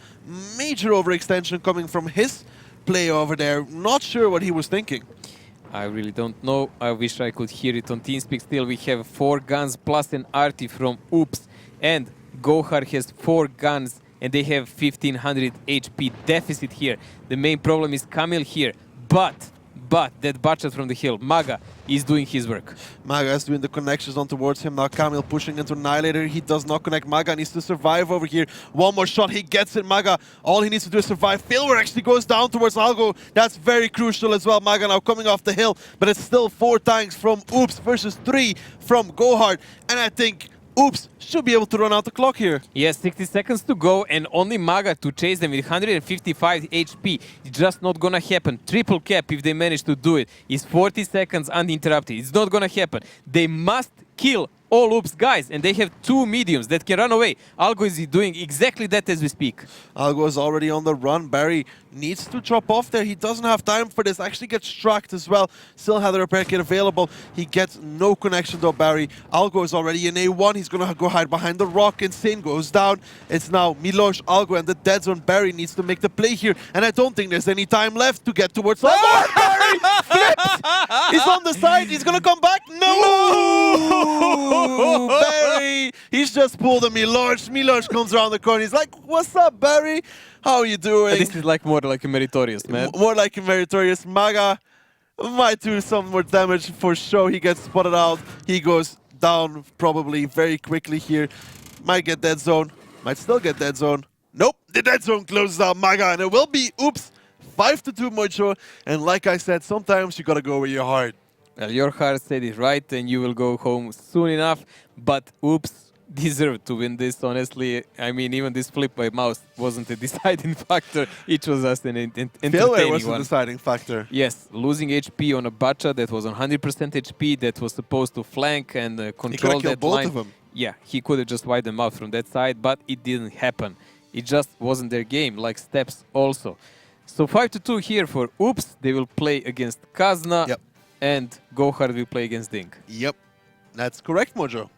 Major overextension coming from his play over there. Not sure what he was thinking. I really don't know. I wish I could hear it on TeamSpeak. Still, we have 4 guns plus an arty from Oops. And GoHard has 4 guns and they have 1500 HP deficit here. The main problem is Kamil here. But that butcher from the hill, Maga, is doing his work. Maga is doing the connections on towards him. Now Kamil pushing into Annihilator. He does not connect. Maga needs to survive over here. One more shot. He gets it. Maga, all he needs to do is survive. Failware actually goes down towards Algo. That's very crucial as well. Maga now coming off the hill. But it's still 4 tanks from Oops versus 3 from GoHard. And I think Oops should be able to run out the clock here. Yes, 60 seconds to go and only Maga to chase them with 155 HP. It's just not gonna happen. Triple cap if they manage to do it. It's 40 seconds uninterrupted. It's not gonna happen. They must kill all Oops guys, and they have 2 mediums that can run away. Algo is doing exactly that as we speak. Algo is already on the run. Barry needs to drop off there. He doesn't have time for this. Actually gets tracked as well. Still had the repair kit available. He gets no connection though, Barry. Algo is already in A1. He's going to go hide behind the rock. Insane goes down. It's now Milos, Algo, and the Dead Zone. Barry needs to make the play here. And I don't think there's any time left to get towards Algo. Barry flips! He's on the side. He's going to come back. No! Barry! He's just pulled a Milos. Milos comes around the corner. He's like, what's up, Barry? How are you doing? This is like more like a meritorious, man. More like a meritorious. Maga might do some more damage for sure. He gets spotted out. He goes down probably very quickly here. Might get Dead Zone. Might still get Dead Zone. Nope, the Dead Zone closes out Maga, and it will be Oops 5-2 Mojo. And like I said, sometimes you gotta go with your heart. Well, your heart said it right, and you will go home soon enough. But Oops deserved to win this, honestly. I mean, even this flip by Mouse wasn't a deciding factor. It was just an Failway entertaining was the one. deciding factor. Yes, losing HP on a Bacha that was on 100% HP, that was supposed to flank and control killed that both line. of them. Yeah, he could have just wiped them out from that side, but it didn't happen. It just wasn't their game, like Steps also. So 5-2 here for Oops. They will play against Kazna, Yep. and GoHard will play against Ding. Yep. That's correct, Mojo.